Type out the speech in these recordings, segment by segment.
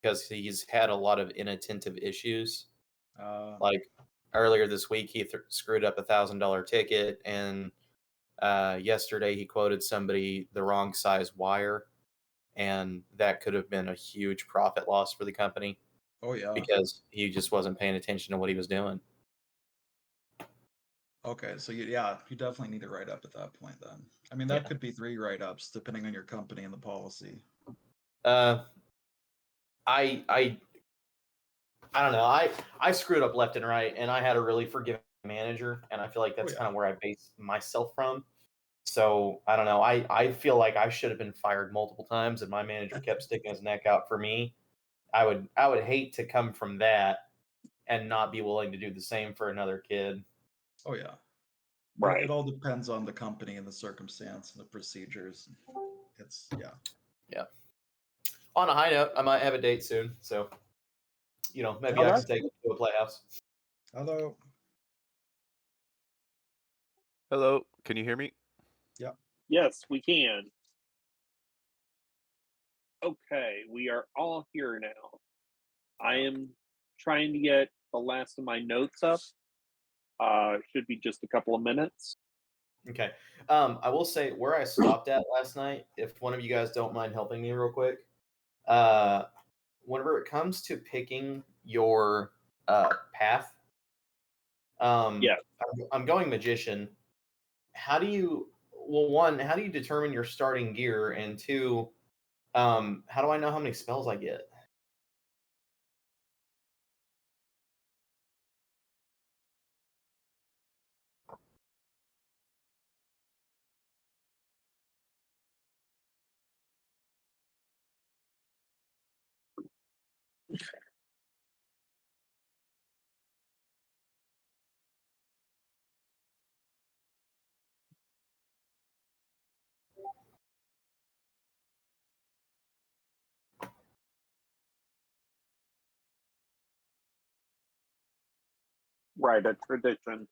because he's had a lot of inattentive issues. Uh, Like earlier this week, he screwed up $1,000 ticket, and yesterday he quoted somebody the wrong size wire, and that could have been a huge profit loss for the company oh yeah. because he just wasn't paying attention to what he was doing. Okay, so you definitely need to write up at that point then. I mean, that Yeah. could be 3 write-ups depending on your company and the policy. I don't know. I screwed up left and right, and I had a really forgiving manager, and I feel like that's yeah. kind of where I base myself from. So I don't know. I feel like I should have been fired multiple times, and my manager kept sticking his neck out for me. I would hate to come from that and not be willing to do the same for another kid. Oh yeah. Right. It all depends on the company and the circumstance and the procedures. It's Yeah. On a high note, I might have a date soon, so maybe I can take it to a playhouse. Hello. Hello, can you hear me? Yeah. Yes, we can. Okay, we are all here now. I am trying to get the last of my notes up. Should be just a couple of minutes. Okay. I will say where I stopped at last night, if one of you guys don't mind helping me real quick. Whenever it comes to picking your path, Yeah. I'm going magician. How do you how do you determine your starting gear? And two, how do I know how many spells I get? Right, a tradition.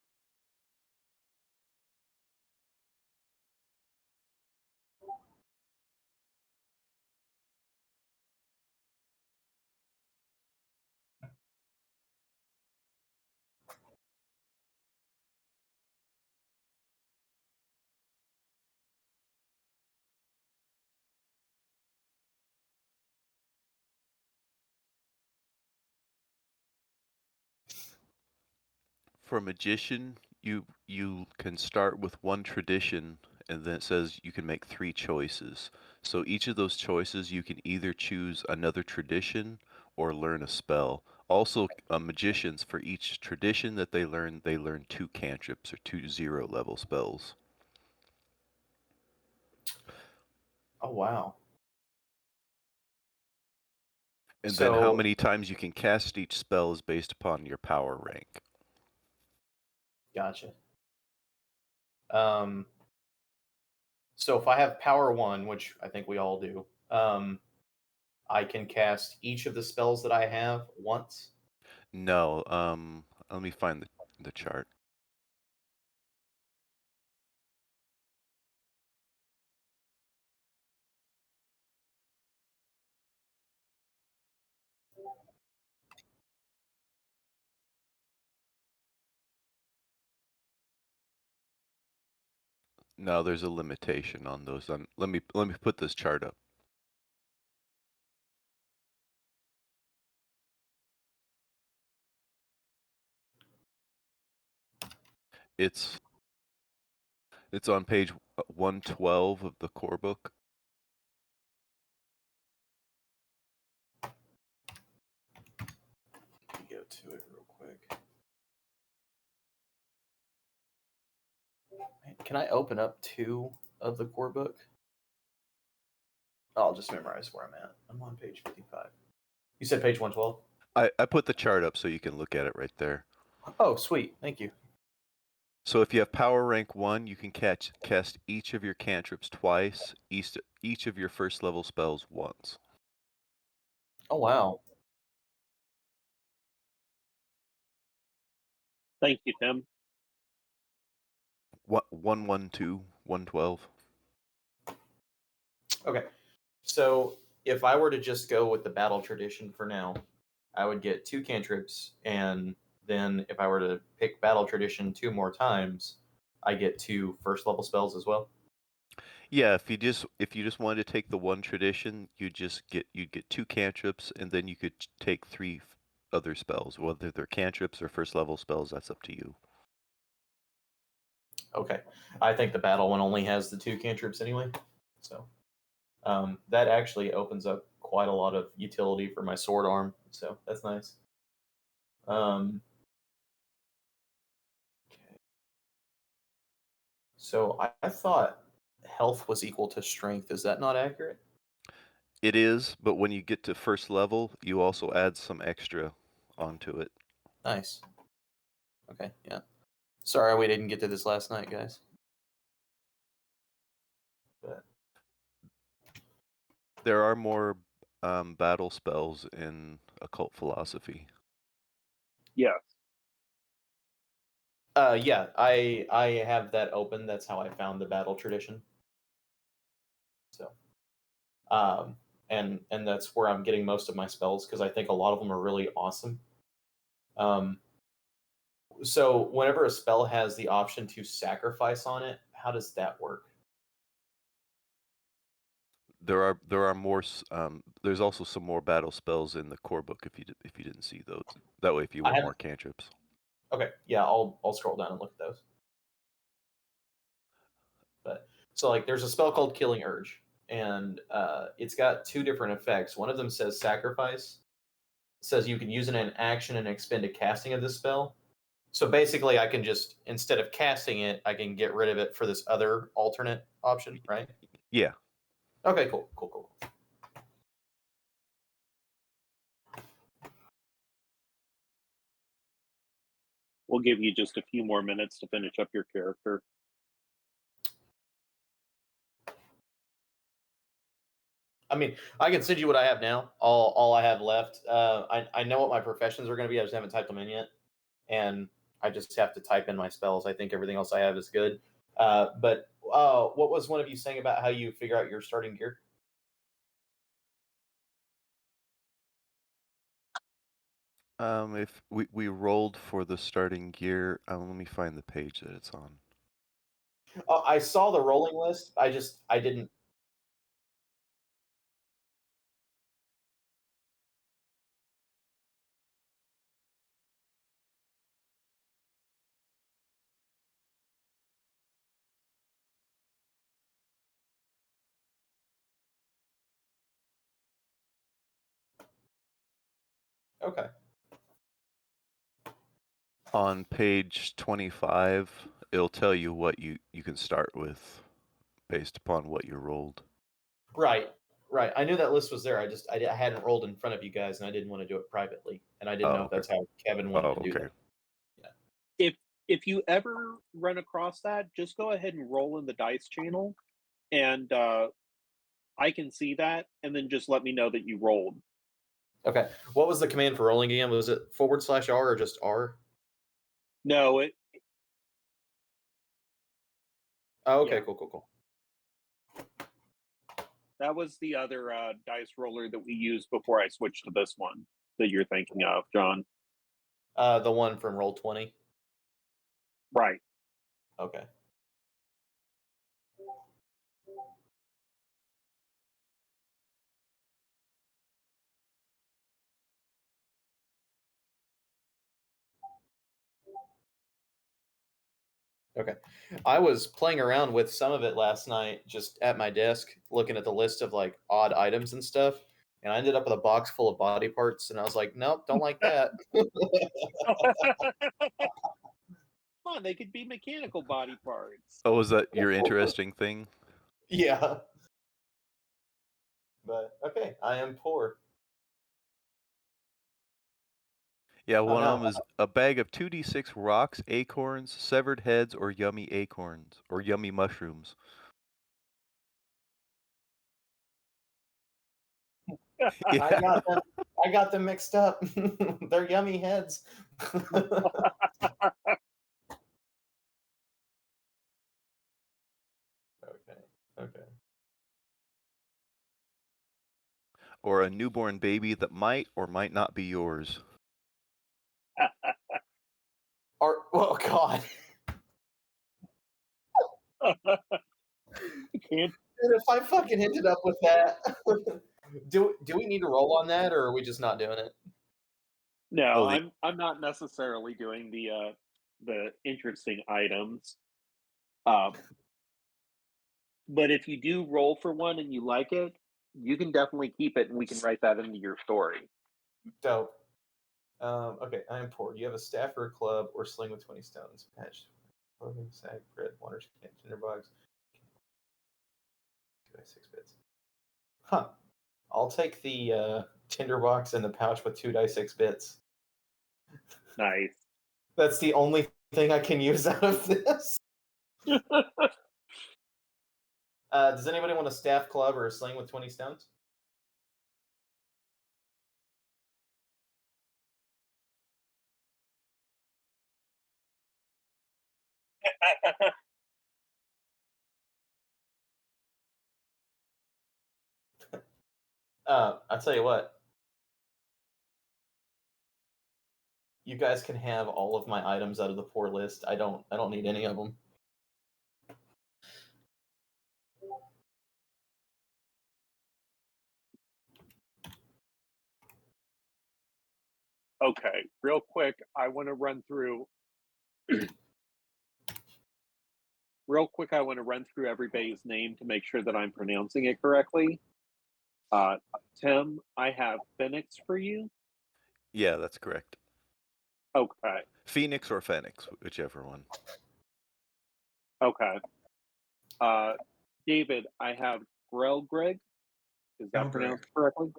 For magician, you can start with one tradition, and then it says you can make 3 choices. So each of those choices, you can either choose another tradition or learn a spell. Also, magicians, for each tradition that they learn 2 cantrips or 2 0-level spells. Oh wow! And then how So many times you can cast each spell is based upon your power rank. gotcha. So if I have power 1, which I think we all do, I can cast each of the spells that I have once. No, let me find the chart. No, there's a limitation on those. Let me put this chart up. It's on page 112 of the core book. Let me go to it real quick. Can I open up 2 of the core book? I'll just memorize where I'm at. I'm on page 55. You said page 112? I put the chart up so you can look at it right there. Oh, sweet. Thank you. So if you have power rank 1, you can cast each of your cantrips twice, each of your first level spells once. Oh, wow. Thank you, Tim. 112, 112. Okay. So if I were to just go with the battle tradition for now, I would get 2 cantrips, and then if I were to pick battle tradition 2 more times, I get 2 first level spells as well. Yeah, if you just wanted to take the one tradition, you'd get 2 cantrips, and then you could take 3 other spells, whether they're cantrips or first level spells. That's up to you. Okay, I think the battle one only has the 2 cantrips anyway, so that actually opens up quite a lot of utility for my sword arm. So that's nice. Okay. So I thought health was equal to strength. Is that not accurate? It is, but when you get to first level, you also add some extra onto it. Nice. Okay, yeah. Sorry we didn't get to this last night, guys. But There are more battle spells in occult philosophy. Yes. yeah, I have that open. That's how I found the battle tradition. So, and that's where I'm getting most of my spells because I think a lot of them are really awesome. So whenever a spell has the option to sacrifice on it, how does that work? There are more. There's also some more battle spells in the core book if you didn't see those. That way, if you want more cantrips. Okay, yeah, I'll scroll down and look at those. But so like, there's a spell called Killing Urge, and it's got 2 different effects. One of them says sacrifice. It says you can use it in action and expend a casting of this spell. So basically, I can just, instead of casting it, I can get rid of it for this other alternate option, right? Yeah. Okay, cool. We'll give you just a few more minutes to finish up your character. I mean, I can send you what I have now. All I have left. I know what my professions are going to be. I just haven't typed them in yet, and I just have to type in my spells. I think everything else I have is good. But what was one of you saying about how you figure out your starting gear? If we rolled for the starting gear, let me find the page that it's on. I saw the rolling list. I didn't. Okay. On page 25, it'll tell you what you can start with based upon what you rolled. Right. I knew that list was there. I hadn't rolled in front of you guys, and I didn't want to do it privately, and I didn't know if that's how Kevin wanted to do that. Yeah. If you ever run across that, just go ahead and roll in the dice channel, and I can see that, and then just let me know that you rolled. Okay. What was the command for rolling again? Was it /R or just R? No, it. Oh, okay. Yeah. Cool. That was the other dice roller that we used before I switched to this one that you're thinking of, John. The one from Roll20. Right. Okay. Okay. I was playing around with some of it last night, just at my desk, looking at the list of like odd items and stuff. And I ended up with a box full of body parts, and I was like, nope, don't like that. Come on, they could be mechanical body parts. Oh, was that your interesting thing? Yeah. But okay, I am poor. Yeah, one of them is a bag of 2d6 rocks, acorns, severed heads, or yummy acorns, or yummy mushrooms. Yeah. I got them mixed up. They're yummy heads. Okay. or a newborn baby that might or might not be yours. Or oh god. Can't. Dude, if I fucking ended up with that, do we need to roll on that, or are we just not doing it? No, Oh, the- I'm not necessarily doing the interesting items. But if you do roll for one and you like it, you can definitely keep it, and we can write that into your story. Dope. Okay, I am poor. You have a staff or a club or sling with 20 stones. Patch, clothing, sack, bread, water can, tinderbox. 2 by 6 bits. Huh. I'll take the tinderbox and the pouch with 2 die 6 bits. Nice. That's the only thing I can use out of this. Does anybody want a staff, club, or a sling with 20 stones? I'll tell you what. You guys can have all of my items out of the poor list. I don't need any of them. Okay, real quick, I want to run through. Real quick, I want to run through everybody's name to make sure that I'm pronouncing it correctly. Tim, I have Phoenix for you. yeah, that's correct. Okay. Phoenix or Phoenix, whichever one. Okay. David, I have Greg. Is that Gelgreg. pronounced correctly?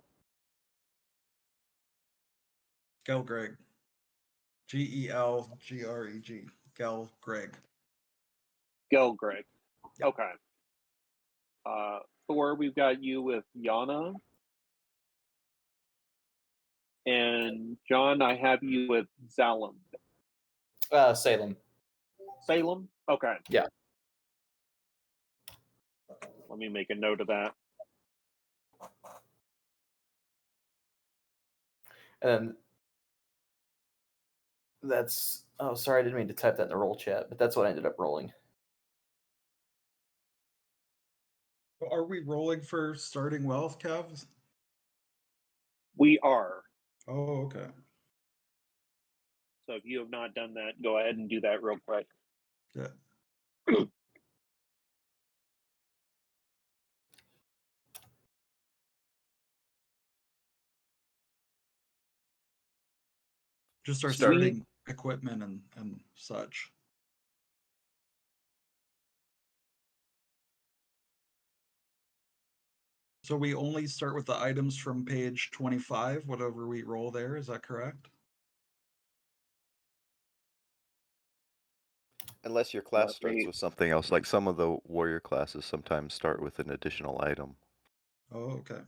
Gelgreg. Gelgreg. Gelgreg. Greg. Yep. Okay. Thor, we've got you with Yana. And John, I have you with Zalem. Salem. Salem? Okay. Yeah. Let me make a note of that. And that's sorry, I didn't mean to type that in the roll chat, but that's what I ended up rolling. Are we rolling for starting wealth, Kev? We are. Oh, okay. So if you have not done that, go ahead and do that real quick. Yeah. Just our starting equipment and such. So we only start with the items from page 25, whatever we roll there, is that correct? Unless your class Let starts me- with something else, like some of the warrior classes sometimes start with an additional item. Oh, okay.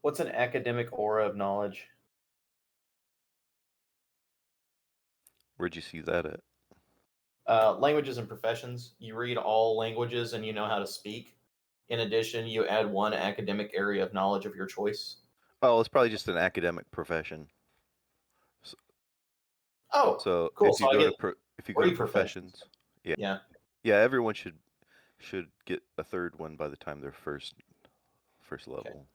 What's an academic aura of knowledge? Where'd you see that at? Languages and professions. You read all languages and you know how to speak. In addition, you add one academic area of knowledge of your choice. Oh, it's probably just an academic profession. Oh, So cool. if you So go I to get if you go to 3 professions, Yeah. yeah, everyone should get a third one by the time they're first level.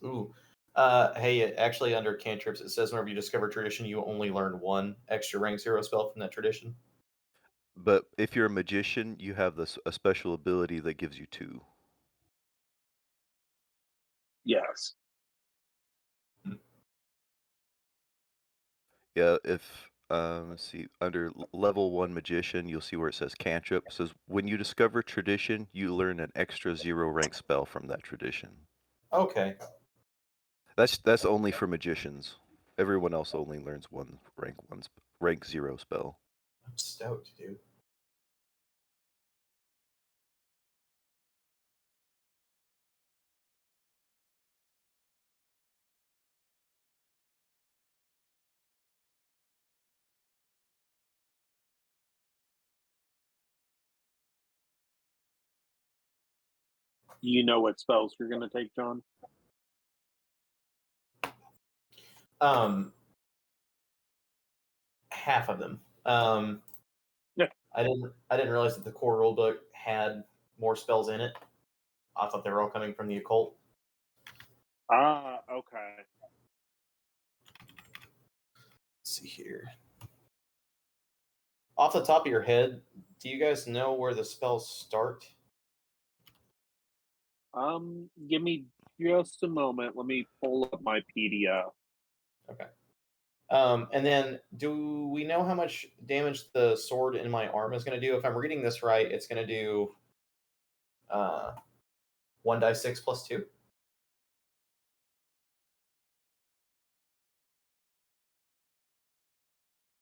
Ooh. Hey, actually, under cantrips, it says whenever you discover tradition, you only learn 1 extra rank 0 spell from that tradition. But if you're a magician, you have a special ability that gives you 2. Yes. Yeah, if let's see, under level 1 magician, you'll see where it says cantrip. It says when you discover tradition, you learn an extra 0 rank spell from that tradition. Okay. That's only for magicians. Everyone else only learns rank 0 spell. I'm stoked, dude. You know what spells you're going to take, John? Half of them. Yeah. I didn't realize that the core rulebook had more spells in it. I thought they were all coming from the occult. Ah, okay. Let's see here. Off the top of your head, do you guys know where the spells start? Give me just a moment. Let me pull up my PDF. Okay. And then, do we know how much damage the sword in my arm is going to do? If I'm reading this right, it's going to do 1d6 plus 2.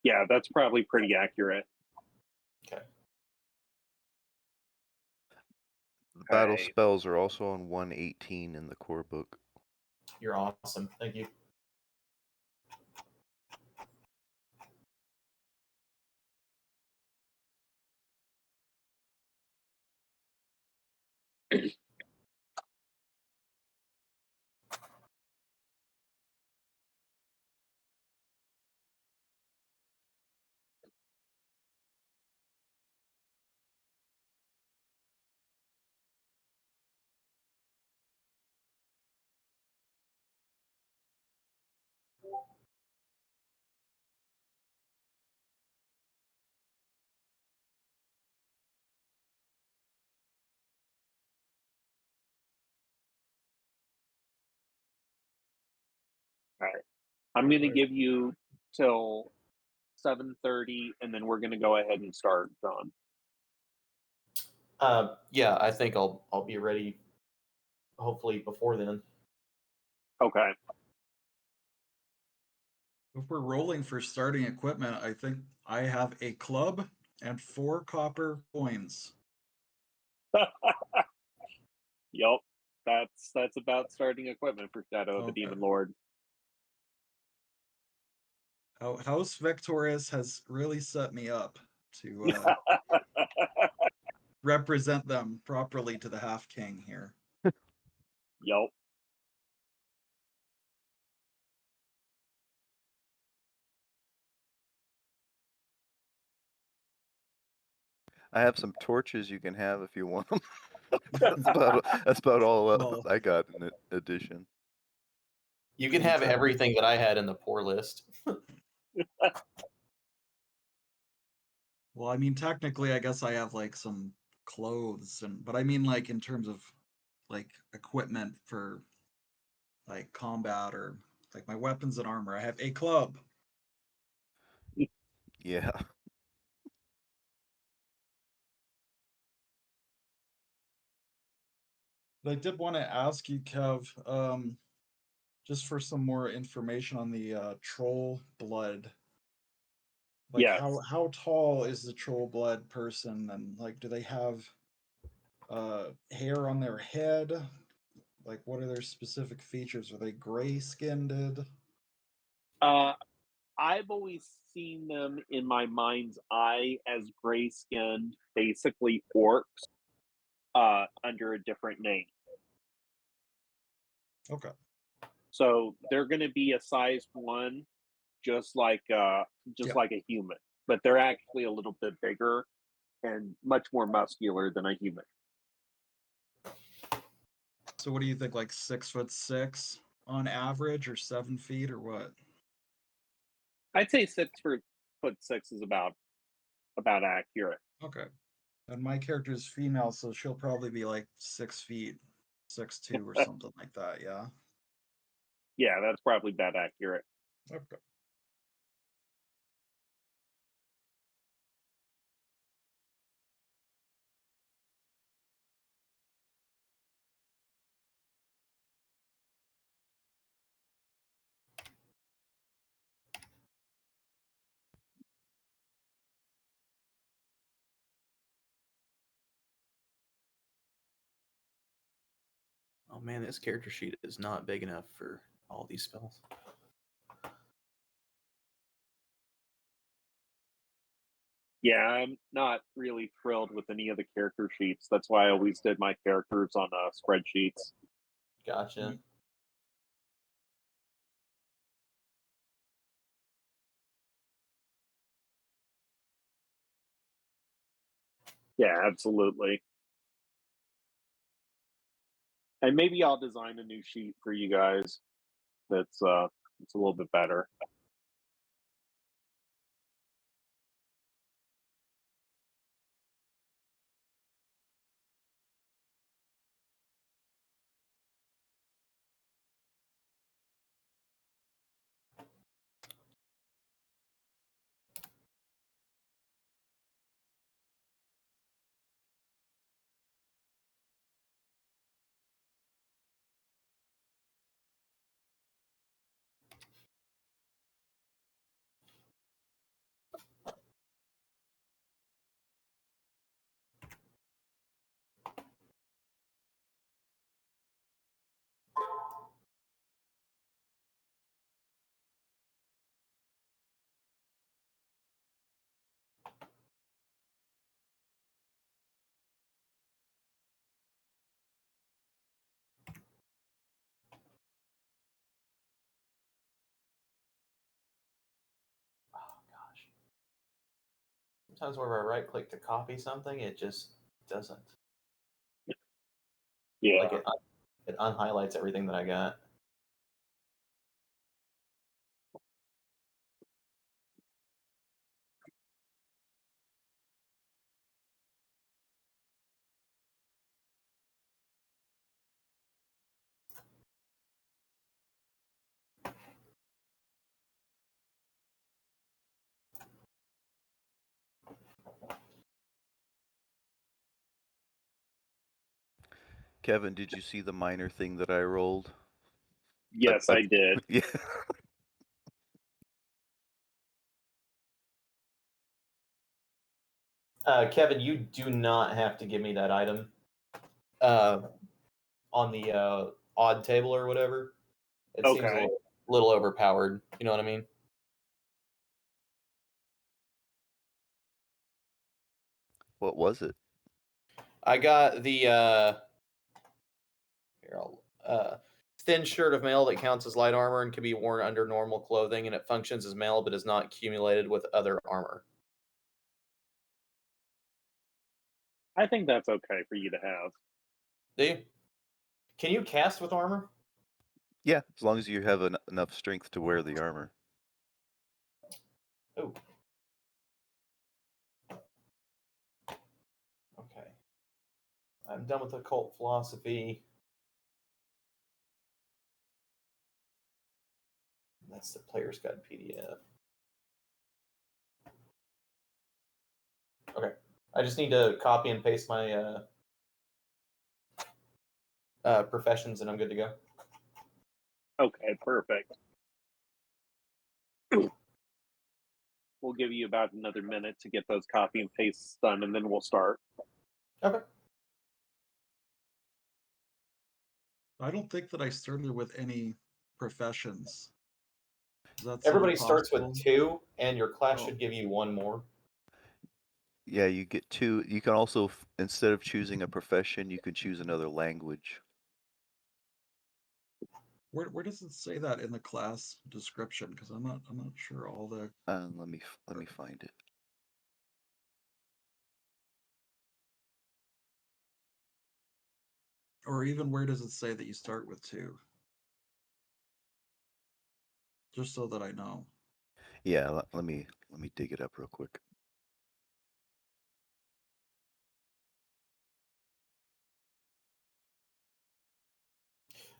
Yeah, that's probably pretty accurate. Okay. The battle Okay. spells are also on 118 in the core book. You're awesome. Thank you. All right. I'm going to give you till 7:30, and then we're going to go ahead and start, John. Yeah, I think I'll be ready. Hopefully before then. Okay. If we're rolling for starting equipment, I think I have a club and 4 copper coins. Yep. That's about starting equipment for Shadow of the Okay. Demon Lord. House Victorious has really set me up to represent them properly to the Half King here. Yep. I have some torches you can have if you want them. that's about all Well, I got in addition. You can I mean, have everything that I had in the poor list. Well, I mean, technically, I guess I have like some clothes, but I mean, like in terms of like equipment for like combat or like my weapons and armor, I have a club. Yeah. But I did want to ask you, Kev, just for some more information on the troll blood. Like, Yes. how tall is the troll blood person, and like, do they have hair on their head? Like, what are their specific features? Are they gray skinned? I've always seen them in my mind's eye as gray skinned, basically orcs, under a different name. Okay. So they're going to be a size 1, just like a human, but they're actually a little bit bigger and much more muscular than a human. So what do you think, like 6'6" on average, or 7 feet, or what? I'd say 6'6" is about accurate. Okay. And my character is female, so she'll probably be like 6 feet, 6'2" or something like that. Yeah. Yeah, that's probably about accurate. Okay. Oh man, this character sheet is not big enough for all these spells. Yeah, I'm not really thrilled with any of the character sheets. That's why I always did my characters on spreadsheets. Gotcha. Yeah, absolutely. And maybe I'll design a new sheet for you guys that's it's a little bit better. Sometimes whenever I right click to copy something, it just doesn't. Yeah. Like it unhighlights everything that I got. Kevin, did you see the minor thing that I rolled? Yes, I did. Yeah. Kevin, you do not have to give me that item on the odd table or whatever. It seems a Okay. little overpowered. You know what I mean? What was it? I got the here, thin shirt of mail that counts as light armor and can be worn under normal clothing, and it functions as mail but is not accumulated with other armor. I think that's okay for you to have. Do you? Can you cast with armor? Yeah, as long as you have enough strength to wear the armor. Oh. Okay. I'm done with occult philosophy. That's the Player's Guide PDF. Okay. I just need to copy and paste my professions, and I'm good to go. Okay, perfect. We'll give you about another minute to get those copy and pastes done, and then we'll start. Okay. I don't think that I started with any professions. Everybody starts with possible? 2, and your class Oh. should give you 1 more. Yeah, you get 2. You can also, instead of choosing a profession, you can choose another language. Where does it say that in the class description? Because I'm not sure all the. Let me find it. Or even where does it say that you start with 2? Just so that I know. Yeah, let me dig it up real quick.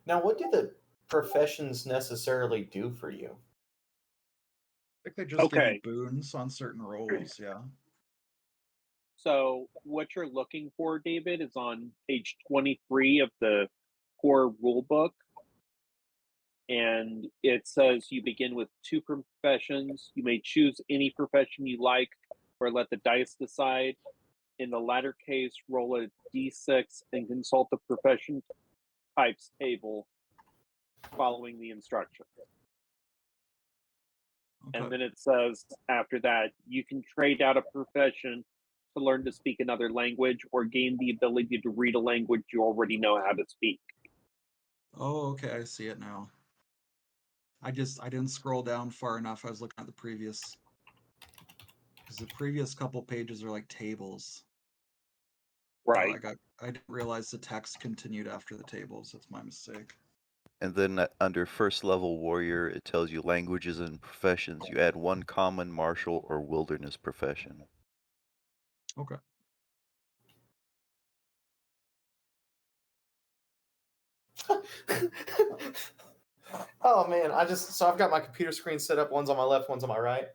Now, what do the professions necessarily do for you? I think they just give Okay. you boons on certain rolls, yeah. So what you're looking for, David, is on page 23 of the core rulebook. And it says you begin with 2 professions. You may choose any profession you like or let the dice decide. In the latter case, roll a d6 and consult the profession types table following the instructions. Okay. And then it says after that, you can trade out a profession to learn to speak another language or gain the ability to read a language you already know how to speak. Oh, okay, I see it now. I didn't scroll down far enough. I was looking at the previous, because the previous couple pages are like tables. Right. I didn't realize the text continued after the tables. That's my mistake. And then under first level warrior, it tells you languages and professions. You add one common, martial, or wilderness profession. Okay. Oh man, I've got my computer screen set up. One's on my left, one's on my right,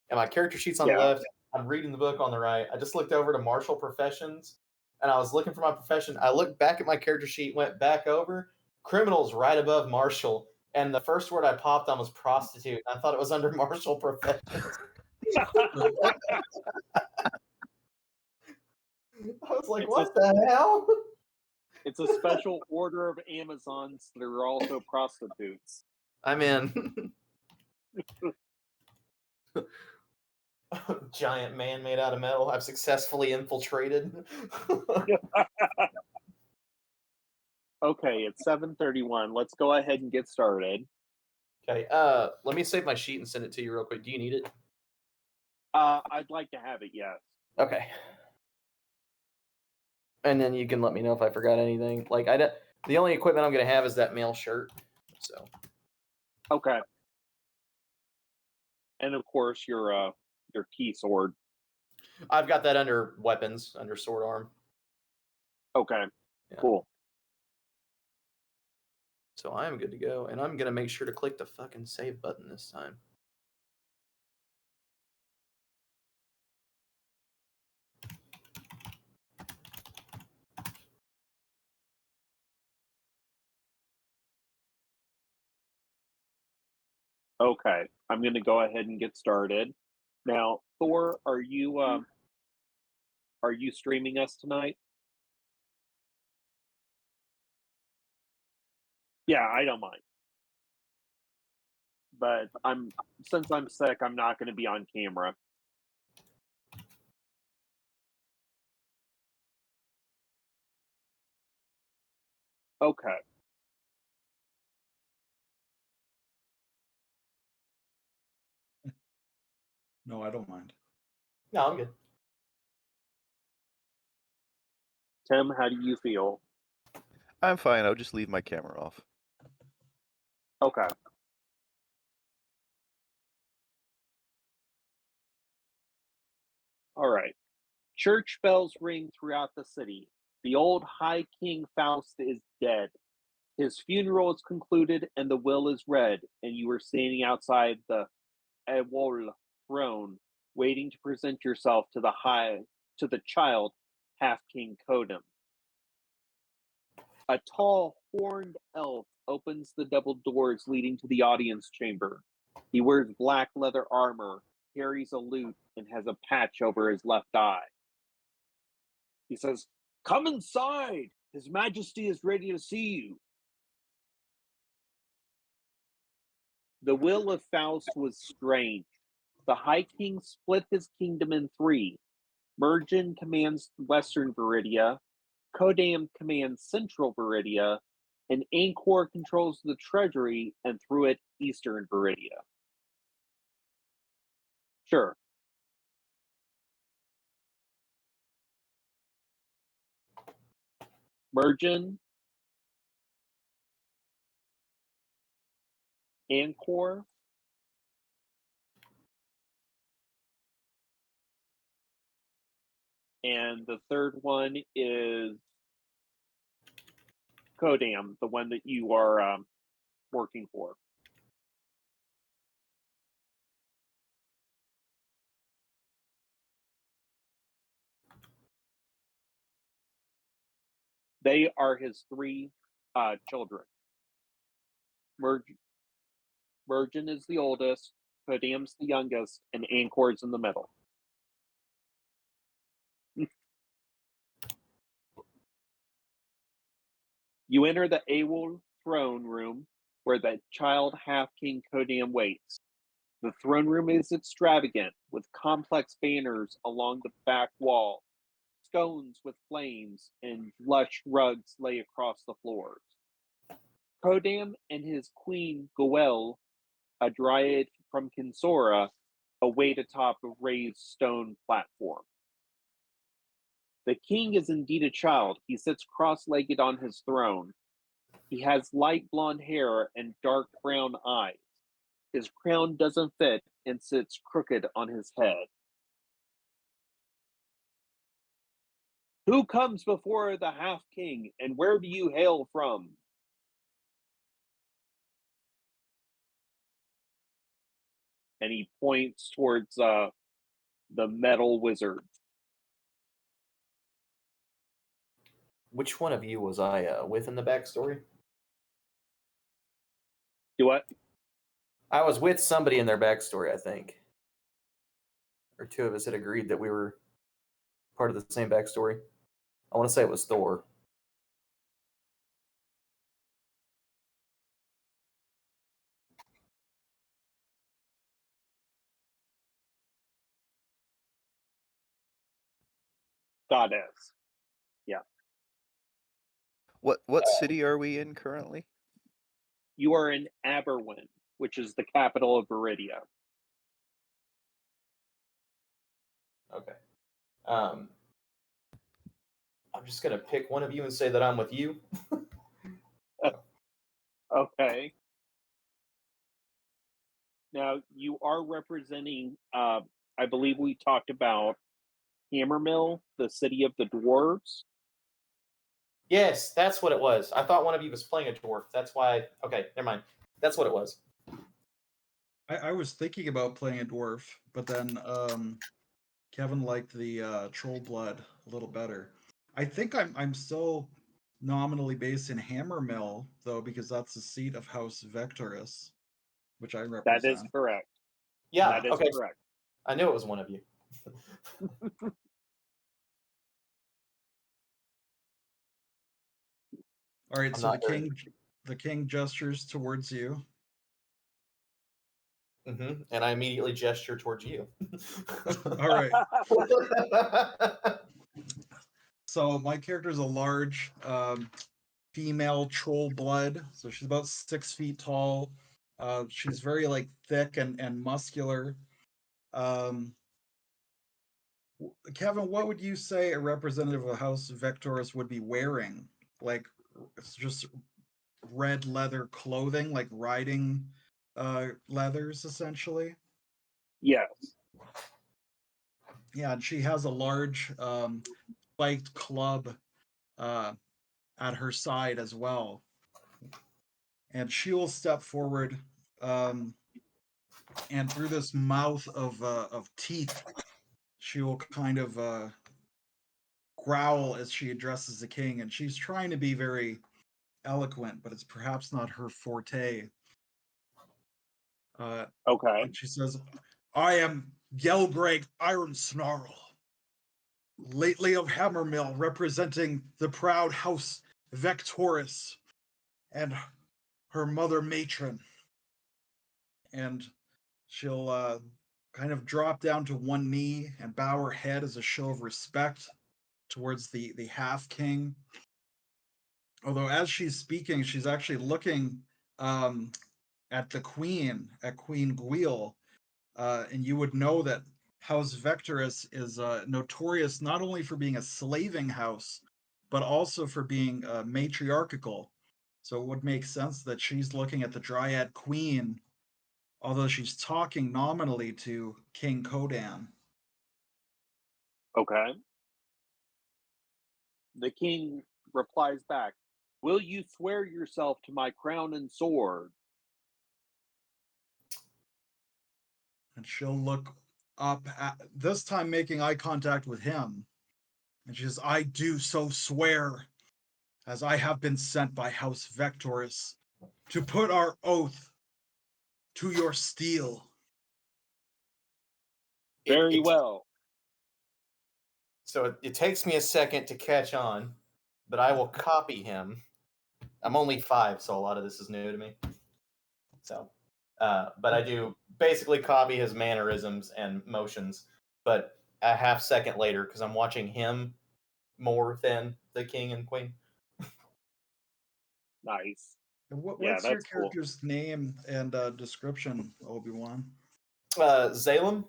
and my character sheet's on the left. I'm reading the book on the right. I just looked over to martial professions, and I was looking for my profession. I looked back at my character sheet, went back over. Criminal's right above martial, and the first word I popped on was prostitute. I thought it was under martial professions. I was like, what the hell? It's a special order of Amazons that are also prostitutes. I'm in. Giant man made out of metal. I've successfully infiltrated. Okay, it's 7:31. Let's go ahead and get started. Okay, let me save my sheet and send it to you real quick. Do you need it? I'd like to have it, yes. Okay. And then you can let me know if I forgot anything. Like the only equipment I'm gonna have is that mail shirt. So. Okay. And of course your key sword. I've got that under weapons, under sword arm. Okay. Yeah. Cool. So I am good to go, and I'm gonna make sure to click the fucking save button this time. Okay. I'm gonna go ahead and get started. Now, Thor, are you streaming us tonight? Yeah, I don't mind. But since I'm sick, I'm not gonna be on camera. Okay. No, I don't mind. No, I'm good. Tim, how do you feel? I'm fine. I'll just leave my camera off. Okay. All right. Church bells ring throughout the city. The old High King Faust is dead. His funeral is concluded and the will is read, and you are standing outside the Ewol throne, waiting to present yourself to the child, half King Codiem. A tall, horned elf opens the double doors leading to the audience chamber. He wears black leather armor, carries a lute, and has a patch over his left eye. He says, "Come inside! His Majesty is ready to see you." The will of Faust was strange. The High King split his kingdom in three. Mergem commands Western Viridia, Codiem commands Central Viridia, and Ankor controls the treasury and through it Eastern Viridia. Sure. Mergem, Ankor, and the third one is Codiem, the one that you are working for. They are his three children. Mergem is the oldest, Codiem's the youngest, and Ankor's in the middle. You enter the Ewol throne room where the child half King Codiem waits. The throne room is extravagant, with complex banners along the back wall, scones with flames, and lush rugs lay across the floors. Codiem and his queen Goel, a dryad from Kinsora, await atop a raised stone platform. The king is indeed a child. He sits cross-legged on his throne. He has light blonde hair and dark brown eyes. His crown doesn't fit and sits crooked on his head. Who comes before the half-king, and where do you hail from? And he points towards the metal wizard. Which one of you was I with in the backstory? Do what? I was with somebody in their backstory, I think. Or two of us had agreed that we were part of the same backstory. I want to say it was Thor. Goddess. Yeah. What city are we in currently? You are in Aberwin, which is the capital of Viridia. Okay. I'm just gonna pick one of you and say that I'm with you. Okay. Now, you are representing, I believe we talked about Hammermill, the city of the dwarves. Yes, that's what it was. I thought one of you was playing a dwarf. That's why. Okay, never mind. That's what it was. I was thinking about playing a dwarf, but then Kevin liked the troll blood a little better. I think I'm still nominally based in Hammermill though, because that's the seat of House Vectorus, which I represent. That is correct. Yeah. That is okay. correct. I knew it was one of you. All right, I'm so not very- the king gestures towards you. Mm-hmm. And I immediately gesture towards you. All right. So my character is a large female troll blood. So she's about 6 feet tall. She's very like thick and muscular. Kevin, what would you say a representative of House Vectorus would be wearing? Like, it's just red leather clothing, like riding leathers, essentially. Yes. Yeah, and she has a large spiked club at her side as well. And she will step forward, and through this mouth of teeth, she will kind of growl as she addresses the king. And she's trying to be very eloquent, but it's perhaps not her forte. Okay. And she says, "I am Gelgreg Iron Snarl, lately of Hammermill, representing the proud house Vectorus and her mother matron." And she'll kind of drop down to one knee and bow her head as a show of respect towards the half king. Although as she's speaking, she's actually looking at the queen, at Queen Guil, and you would know that House Vectorus is notorious not only for being a slaving house, but also for being matriarchal. So it would make sense that she's looking at the Dryad Queen, although she's talking nominally to King Codiem. Okay. The king replies back, "Will you swear yourself to my crown and sword?" And she'll look up, this time making eye contact with him. And she says, "I do so swear, as I have been sent by House Vectorus to put our oath to your steel." Very well. So it takes me a second to catch on, but I will copy him. I'm only 5, so a lot of this is new to me. So But I do basically copy his mannerisms and motions, but a half second later because I'm watching him more than the king and queen. Nice. And Yeah, what's your that's cool. character's name and description, Obi-Wan? Salem,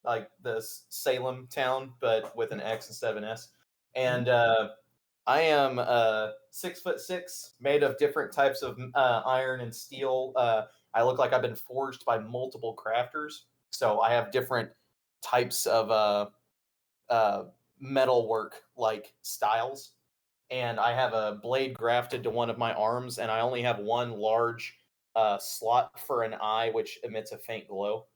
like the Salem town, but with an X instead of an S. And I am 6'6", made of different types of iron and steel. I look like I've been forged by multiple crafters, so I have different types of metal work like styles. And I have a blade grafted to one of my arms, and I only have one large slot for an eye, which emits a faint glow.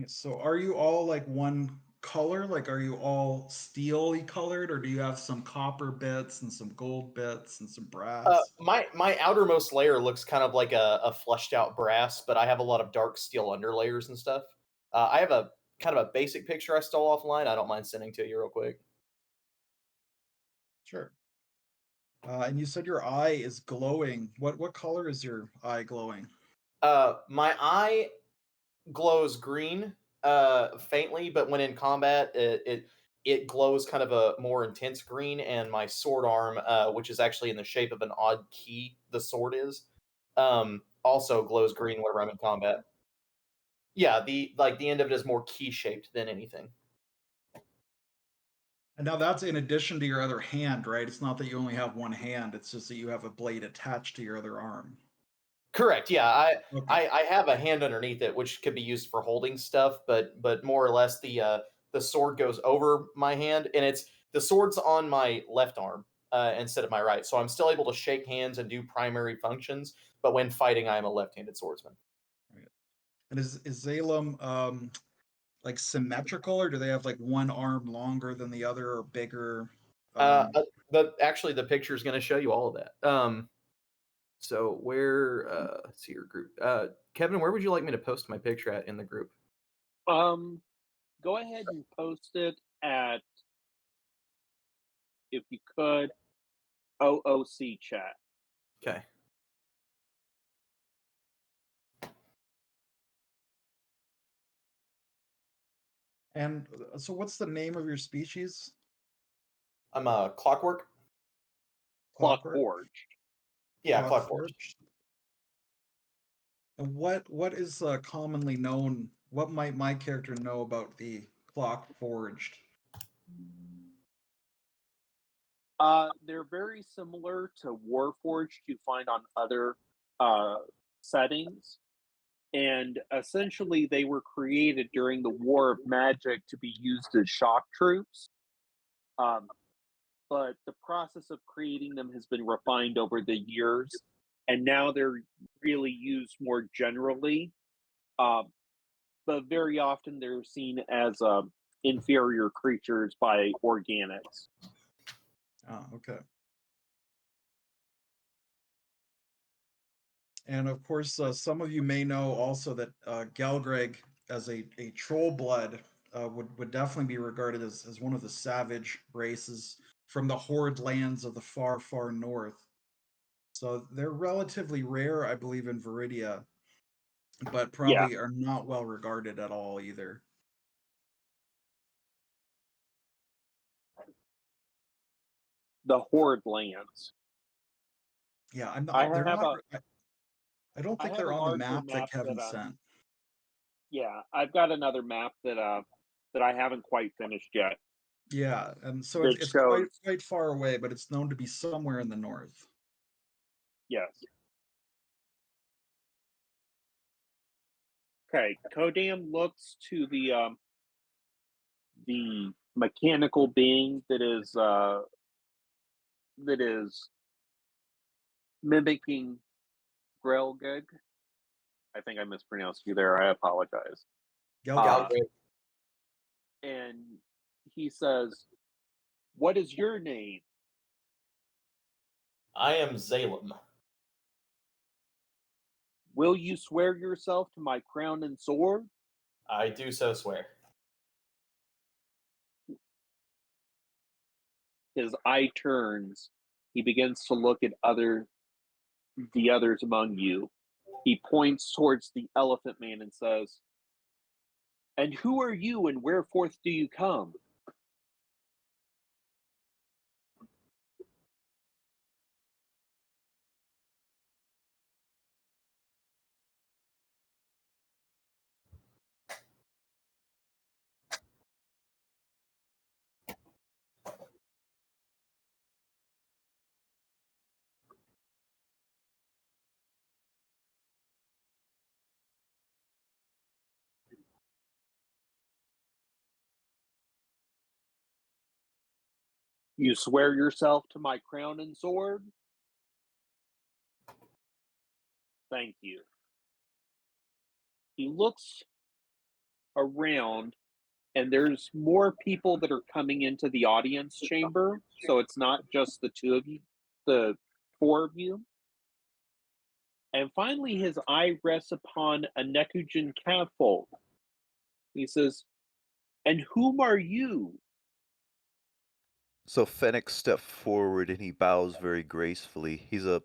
So are you all like one color? Like, are you all steely colored, or do you have some copper bits and some gold bits and some brass? My outermost layer looks kind of like a flushed out brass, but I have a lot of dark steel underlayers and stuff. I have a kind of a basic picture I stole offline. I don't mind sending to you real quick. Sure. And you said your eye is glowing. What color is your eye glowing? My eye glows green, faintly, but when in combat, it glows kind of a more intense green. And my sword arm, which is actually in the shape of an odd key, the sword is, also glows green whenever I'm in combat. Yeah, the end of it is more key shaped than anything. And now that's in addition to your other hand, right? It's not that you only have one hand, it's just that you have a blade attached to your other arm. Correct. Yeah, I, Okay. I have a hand underneath it, which could be used for holding stuff, but more or less the sword goes over my hand, and it's the sword's on my left arm instead of my right, so I'm still able to shake hands and do primary functions. But when fighting, I am a left-handed swordsman. Right. And is Zalem like symmetrical, or do they have like one arm longer than the other or bigger? Actually, the picture is going to show you all of that. So where let's see your group. Kevin, where would you like me to post my picture at in the group? Go ahead and post it at, if you could, OOC chat. Okay. And so what's the name of your species? I'm Clockwork. Clock Clockwork? Forged. Yeah, Clock Clockwork. Forged. And what is commonly known? What might my character know about the Clock Forged? They're very similar to Warforged you find on other settings. And essentially, they were created during the War of Magic to be used as shock troops. But the process of creating them has been refined over the years, and now they're really used more generally. But very often they're seen as inferior creatures by organics. Ah, okay. And of course, some of you may know also that Galgreg, as a troll blood, would definitely be regarded as one of the savage races from the horde lands of the far, far north. So they're relatively rare, I believe, in Viridia, but probably are not well regarded at all either. The horde lands. Yeah, I'm not. I They're have not. a I don't I think have a they're on the larger map that map Kevin that sent. yeah, I've got another map that I haven't quite finished yet. Yeah, and so That it's shows quite far away, but it's known to be somewhere in the north. yes. Okay, Codiem looks to the mechanical being that is mimicking Grelgug. I think I mispronounced you there. I apologize. Galgreg. And he says, "What is your name?" I am Zalem. "Will you swear yourself to my crown and sword?" I do so swear. His eye turns. He begins to look at other the others among you. He points towards the elephant man and says, "And who are you, and wherefore do you come?" "You swear yourself to my crown and sword?" "Thank you." He looks around, and there's more people that are coming into the audience chamber, so it's not just the two of you, the four of you. And finally, his eye rests upon a Nekujan catfolk. He says, "And whom are you?" So Fennec steps forward and he bows very gracefully. He's a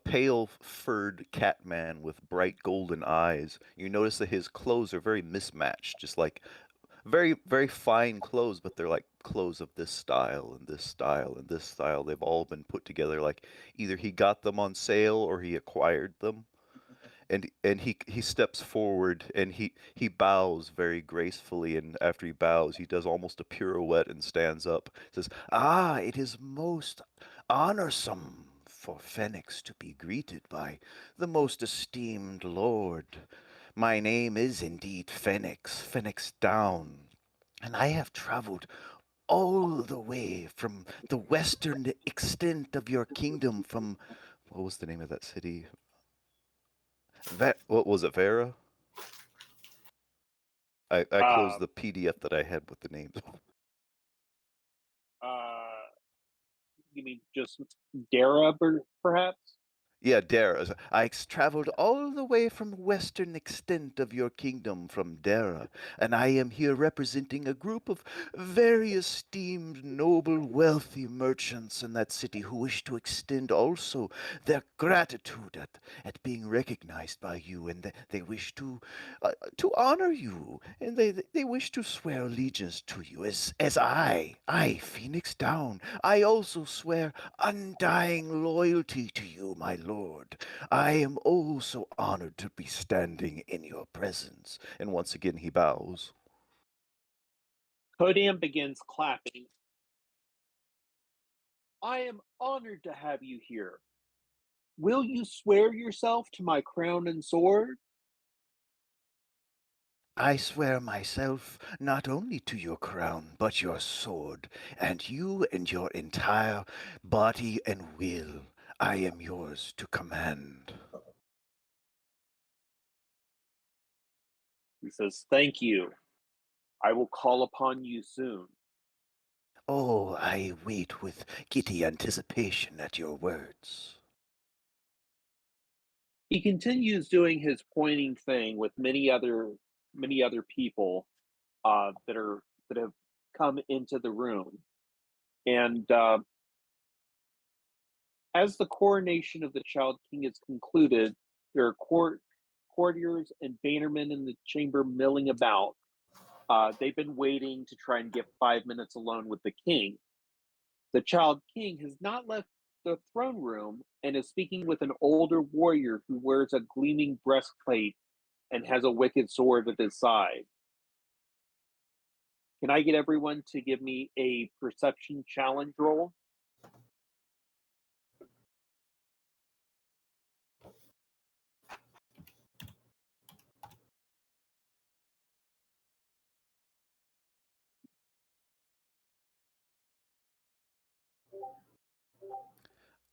pale furred cat man with bright golden eyes. You notice that his clothes are very mismatched, just like very very fine clothes, but they're like clothes of this style and this style and this style. They've all been put together like either he got them on sale or he acquired them. And he steps forward and he bows very gracefully, and after he bows he does almost a pirouette and stands up, says, "Ah, it is most honorsome for Phoenix to be greeted by the most esteemed lord. My name is indeed Phoenix Down, and I have traveled all the way from the western extent of your kingdom, from what was the name of that city? What was it, Vera? I closed the PDF that I had with the names. You mean just Dara, perhaps? Yeah, Dara. I traveled all the way from the western extent of your kingdom, from Dara, and I am here representing a group of very esteemed, noble, wealthy merchants in that city who wish to extend also their gratitude at being recognized by you, and they wish to honor you, and they wish to swear allegiance to you, as I, Phoenix Down, I also swear undying loyalty to you, my lord. I am oh so honored to be standing in your presence." And once again he bows. Codiem begins clapping. "I am honored to have you here. Will you swear yourself to my crown and sword?" "I swear myself not only to your crown, but your sword, and you and your entire body and will. I am yours to command." He says, "Thank you. I will call upon you soon." Oh, I wait with giddy anticipation at your words. He continues doing his pointing thing with many other people that have come into the room, and as the coronation of the Child King is concluded, there are courtiers and bannermen in the chamber milling about. They've been waiting to try and get 5 minutes alone with the king. The Child King has not left the throne room and is speaking with an older warrior who wears a gleaming breastplate and has a wicked sword at his side. Can I get everyone to give me a perception challenge roll?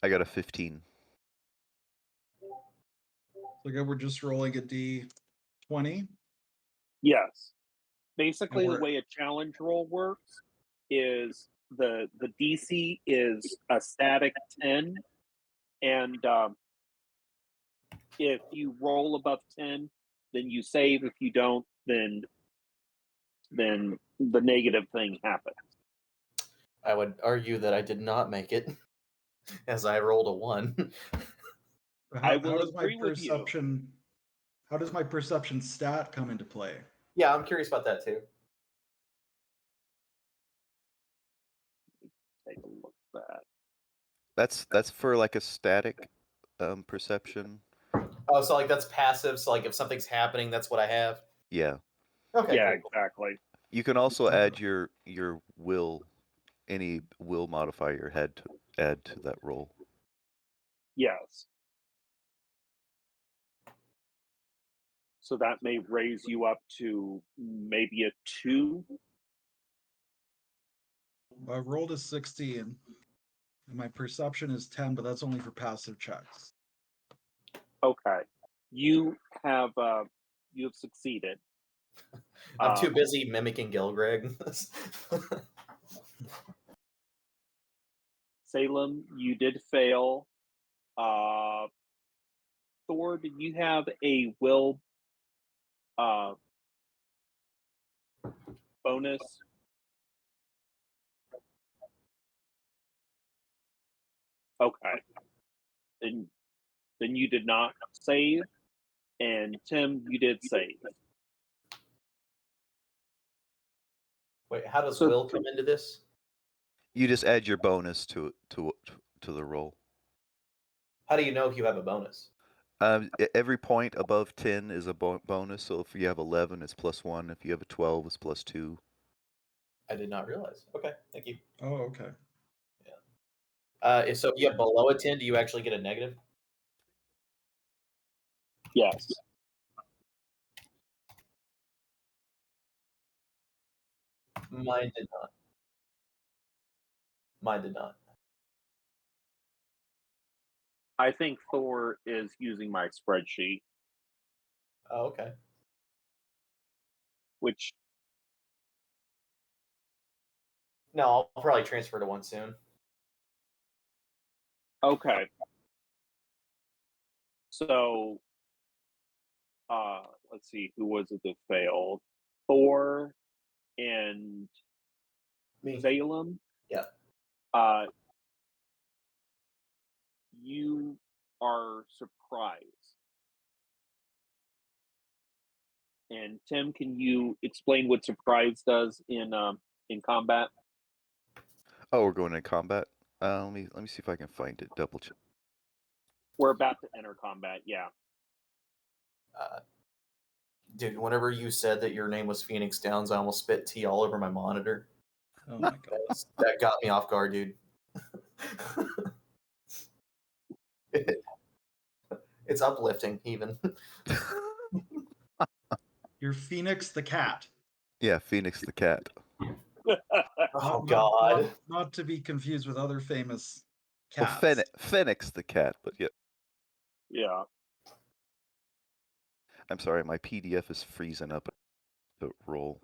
I got a 15. So again, we're just rolling a d20. Yes. Basically, the we're- way a challenge roll works is the DC is a static 10, and if you roll above 10, then you save. If you don't, then the negative thing happens. I would argue that I did not make it, as I rolled a 1. I will how does my agree with you. perception? How does my perception stat come into play? Yeah, I'm curious about that too. Take a look at that. That's for like a static perception. Oh, so like that's passive. So like if something's happening, that's what I have. Yeah. Okay. Yeah, Cool. exactly. You can also add your will, any will modifier had to add to that roll. Yes. So that may raise you up to maybe a 2. I rolled a 16, and my perception is 10, but that's only for passive checks. Okay. You have succeeded. I'm too busy mimicking Gilgreg. Salem, you did fail. Thor, did you have a will bonus? Okay. Then you did not save. And Tim, you did save. Wait, how does So- will come into this? You just add your bonus to the roll. How do you know if you have a bonus? Every point above 10 is a bonus. So if you have 11, it's +1. If you have a 12, it's +2. I did not realize. Okay, thank you. Oh, okay. So if you have below a 10, do you actually get a negative? Yes. Mine did not. Mine did not. I think Thor is using my spreadsheet, Oh, okay. which No, I'll probably transfer to one soon. okay. So let's see, who was it that failed? Thor and Me. Salem? Yeah. You are surprised. And Tim, can you explain what surprise does in combat? Oh, we're going into combat. Let me see if I can find it. Double check. We're about to enter combat, yeah. Dude, whenever you said that your name was Phoenix Downs, I almost spit tea all over my monitor. Oh my god. That got me off guard, dude. It's uplifting, even. You're Phoenix the cat. Yeah, Phoenix the cat. Oh, God. Not to be confused with other famous Well, cats. Phoenix the cat, but yeah. Yeah. I'm sorry, my PDF is freezing up to roll.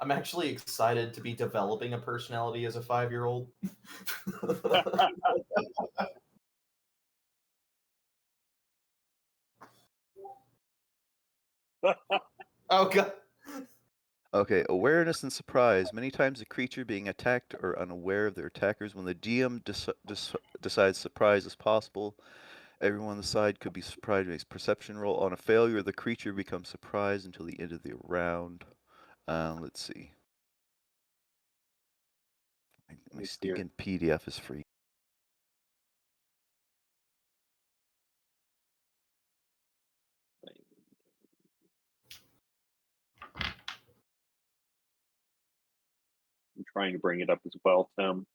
I'm actually excited to be developing a personality as a 5-year-old. Oh, God. Okay, awareness and surprise. Many times a creature being attacked or unaware of their attackers. When the DM decides surprise is possible, everyone on the side could be surprised. Makes perception roll. On a failure, the creature becomes surprised until the end of the round. Let's see. My stinking PDF is free. I'm trying to bring it up as well, Tim.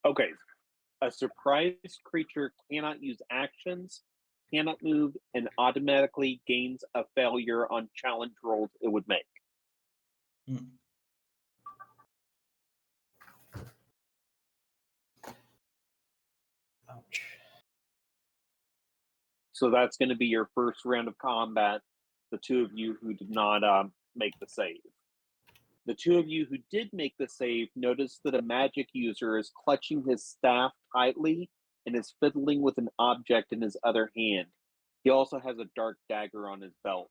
Okay. A surprised creature cannot use actions, cannot move, and automatically gains a failure on challenge rolls it would make. Hmm. Ouch. So that's going to be your first round of combat, the two of you who did not make the save. The two of you who did make the save notice that a magic user is clutching his staff tightly and is fiddling with an object in his other hand. He also has a dark dagger on his belt.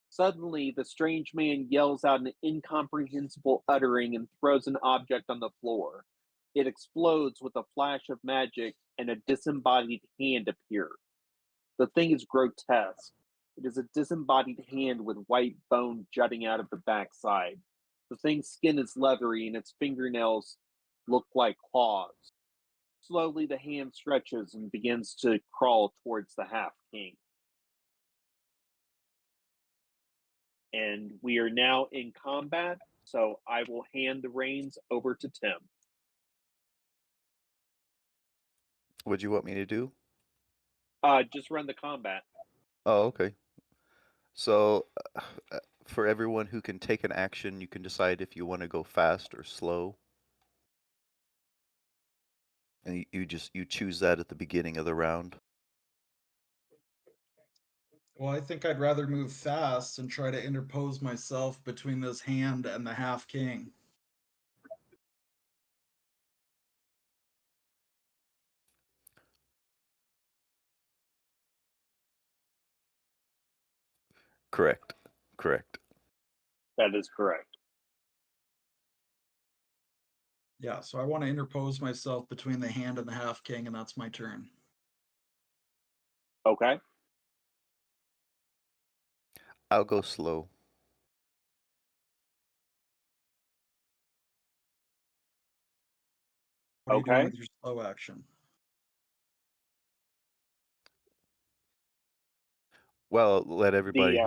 Suddenly, the strange man yells out an incomprehensible uttering and throws an object on the floor. It explodes with a flash of magic, and a disembodied hand appears. The thing is grotesque. It is a disembodied hand with white bone jutting out of the backside. The thing's skin is leathery, and its fingernails look like claws. Slowly, the hand stretches and begins to crawl towards the half-king. And we are now in combat, so I will hand the reins over to Tim. What do you want me to do? Just run the combat. Oh, okay. So, for everyone who can take an action, you can decide if you want to go fast or slow. And you choose that at the beginning of the round. Well, I think I'd rather move fast and try to interpose myself between this hand and the half-king. Correct. Correct. That is correct. Yeah, so I want to interpose myself between the hand and the half-king, and that's my turn. Okay. I'll go slow. What are you doing Okay. with your slow action? Well, let everybody The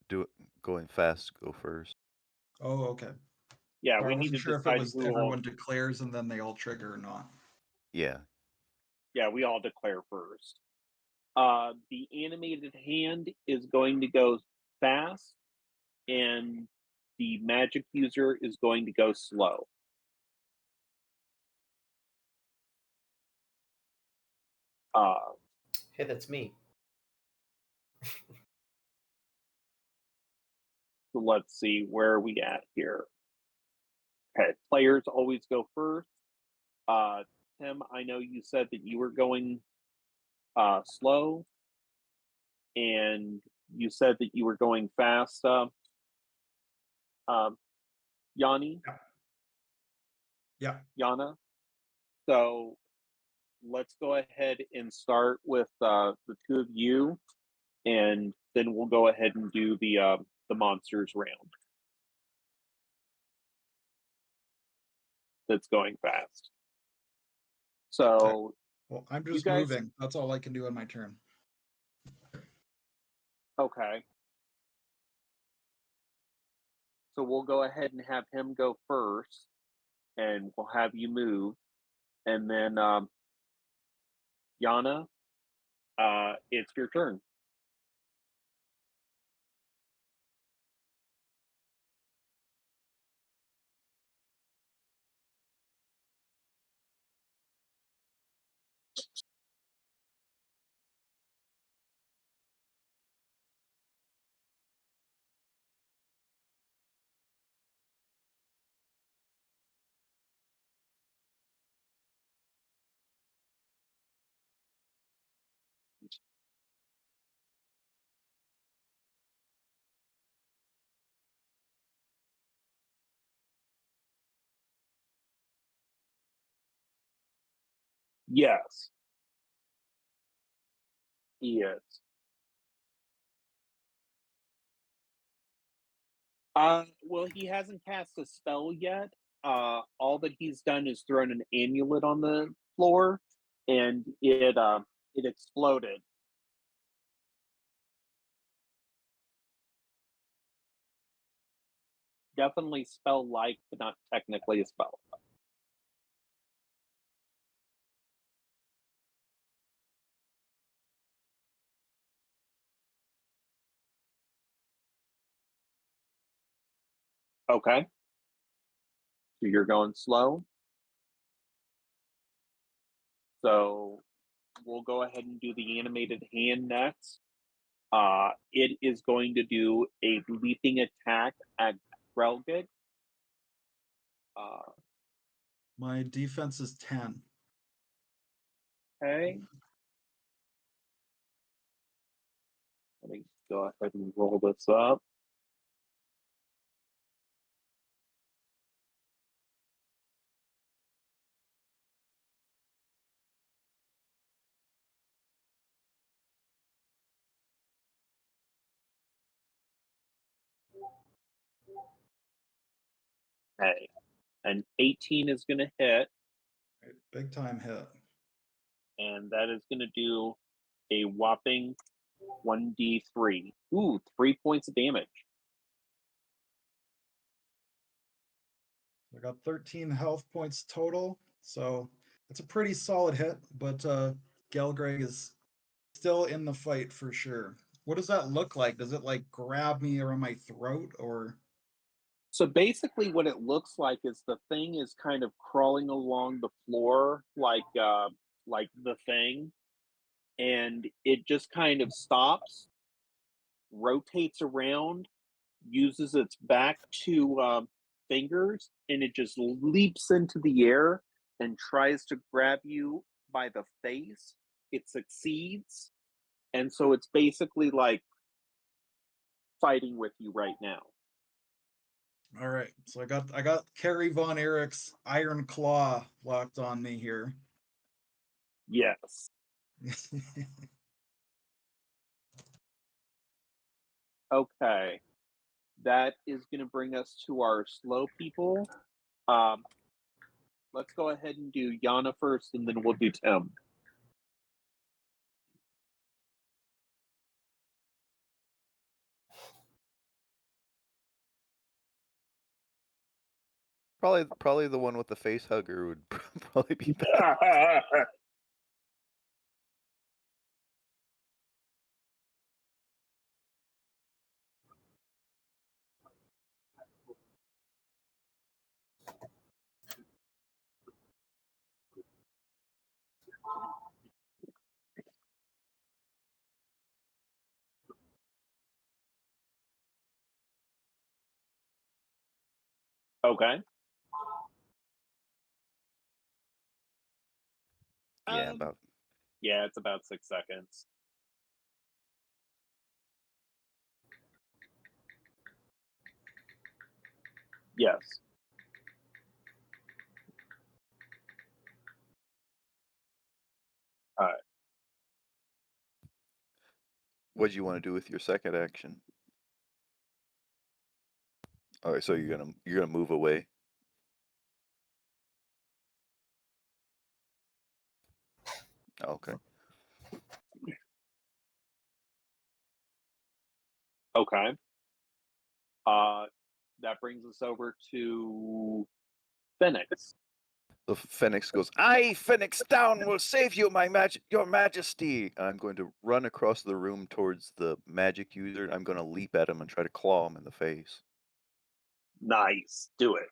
who's going fast go first. Oh, okay. yeah, So I we need wasn't to sure if it decide was who will. everyone declares and then they all trigger or not. Yeah. Yeah, we all declare first. The animated hand is going to go fast, and the magic user is going to go slow. Hey, that's me. So let's see, where are we at here? Okay, players always go first. Tim, I know you said that you were going slow, and you said that you were going fast, Yanni? Yeah. Yana? So let's go ahead and start with the two of you, and then we'll go ahead and do the monsters round. That's going fast. So Well, I'm you just guys, moving. That's all I can do on my turn. okay. So we'll go ahead and have him go first, and we'll have you move, and then Yana, it's your turn. Yes, he is. Well, he hasn't cast a spell yet. All that he's done is thrown an amulet on the floor, and it exploded. Definitely spell-like, but not technically a spell. Okay. So you're going slow. So we'll go ahead and do the animated hand next. It is going to do a leaping attack at Grelgit. My defense is 10. Okay. Let me go ahead and roll this up. Okay. An 18 is going to hit, Right, big time hit. and that is going to do a whopping 1d3. Ooh, 3 points of damage. I got 13 health points total, so it's a pretty solid hit, but Gelgreg is still in the fight for sure. What does that look like? Does it like grab me around my throat or? So basically what it looks like is the thing is kind of crawling along the floor like the thing, and it just kind of stops, rotates around, uses its back two fingers, and it just leaps into the air and tries to grab you by the face. It succeeds, and so it's basically like fighting with you right now. All right, so I got Kerry Von Erich's Iron Claw locked on me here. Yes. Okay. That is going to bring us to our slow people. Let's go ahead and do Yana first, and then we'll do Tim. Probably the one with the face hugger would probably be better. Okay. Yeah, about. Yeah, it's about 6 seconds. Yes. All right. What do you want to do with your second action? All right, so you're gonna move away. Okay. Okay. That brings us over to Phoenix. The Phoenix goes, "I, Phoenix down, will save you, your majesty." I'm going to run across the room towards the magic user. I'm going to leap at him and try to claw him in the face. Nice. Do it.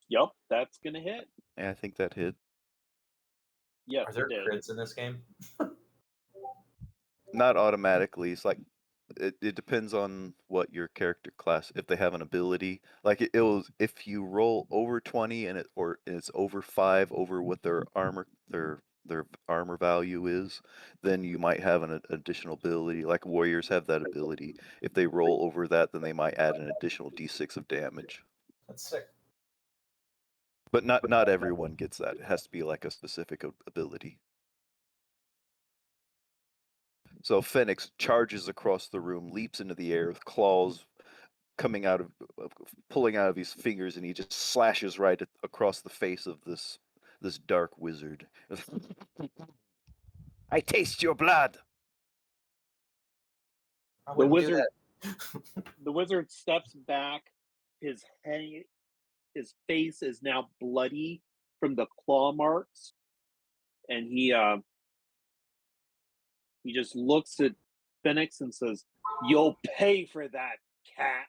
Yep, that's going to hit. Yeah, I think that hit. Yes, Are there it did. crits in this game? Not automatically. It's like it depends on what your character class. If they have an ability, like it was, if you roll over 20 and it's over 5 over what their armor value is, then you might have an additional ability. Like warriors have that ability. If they roll over that, then they might add an additional d6 of damage. That's sick. But not everyone gets that. It has to be like a specific ability. So Phoenix charges across the room, leaps into the air with claws pulling out of his fingers, and he just slashes right across the face of this dark wizard. I taste your blood. I The wouldn't do wizard that. the wizard steps back. His face is now bloody from the claw marks, and he just looks at Phoenix and says, "You'll pay for that, cat."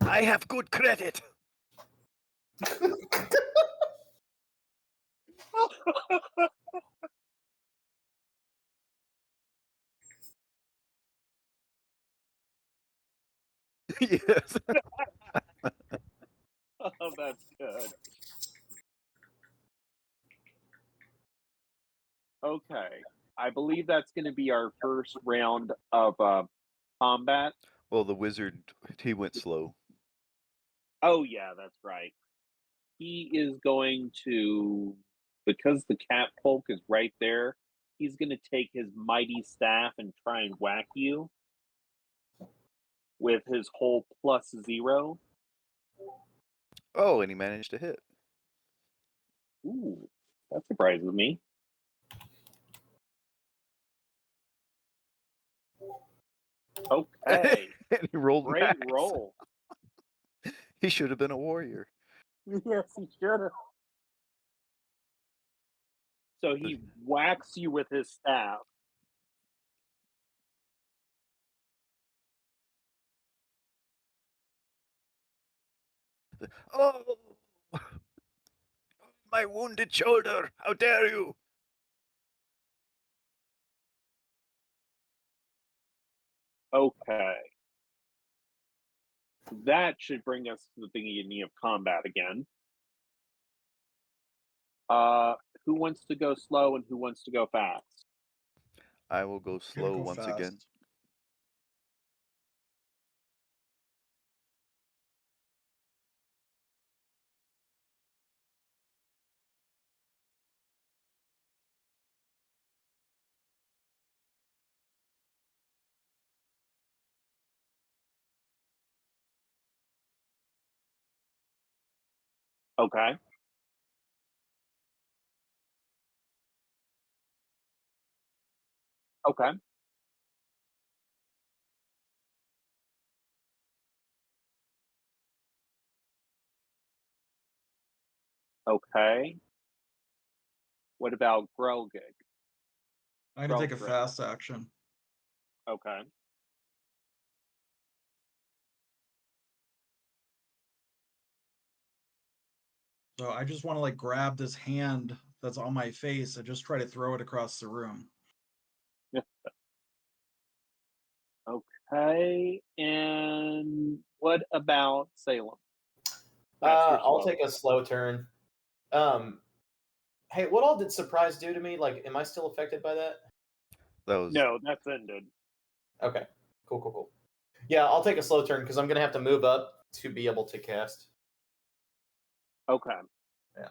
I have good credit. Yes. Oh, that's good. Okay. I believe that's going to be our first round of combat. Well, the wizard, he went slow. Oh, yeah, that's right. He is going to, because the catfolk is right there, he's going to take his mighty staff and try and whack you with his whole +0. Oh, and he managed to hit. Ooh, that surprises me. Okay, And he rolled great max. roll. He should have been a warrior. Yes, he should have. So he whacks you with his staff. Oh, my wounded shoulder! How dare you! Okay. That should bring us to the beginning of combat again. Who wants to go slow and who wants to go fast? I will go slow Go once fast. again. Okay. Okay. Okay. What about Grelgig? I'm gonna take a Grelgrig. fast action. Okay. So I just want to like grab this hand that's on my face and just try to throw it across the room. Okay. And what about Salem? Fast or I'll slow? take a slow turn. Hey, what all did surprise do to me? Like, am I still affected by that? That was No, that's ended. Okay, cool. Yeah, I'll take a slow turn because I'm gonna have to move up to be able to cast. Okay. Yeah.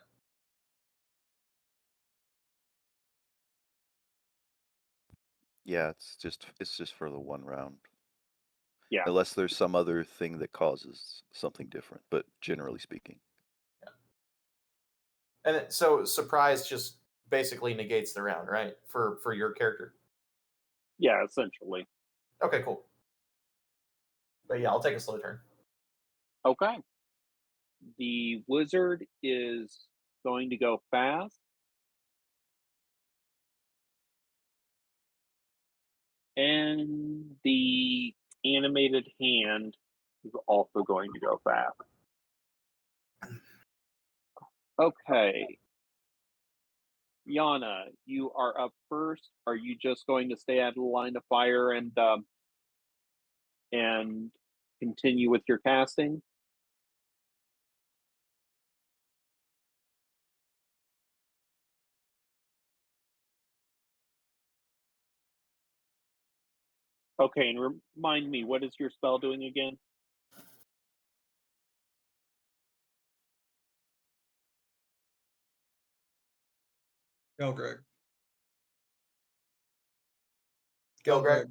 yeah. It's just for the one round. Yeah. Unless there's some other thing that causes something different, but generally speaking. So surprise just basically negates the round, right? For your character. Yeah, essentially. Okay, cool. But yeah, I'll take a slow turn. Okay. The wizard is going to go fast. And the animated hand is also going to go fast. Okay. Yana, you are up first. Are you just going to stay out of the line of fire and continue with your casting? Okay, and remind me, what is your spell doing again? Go, Greg. Go, Greg.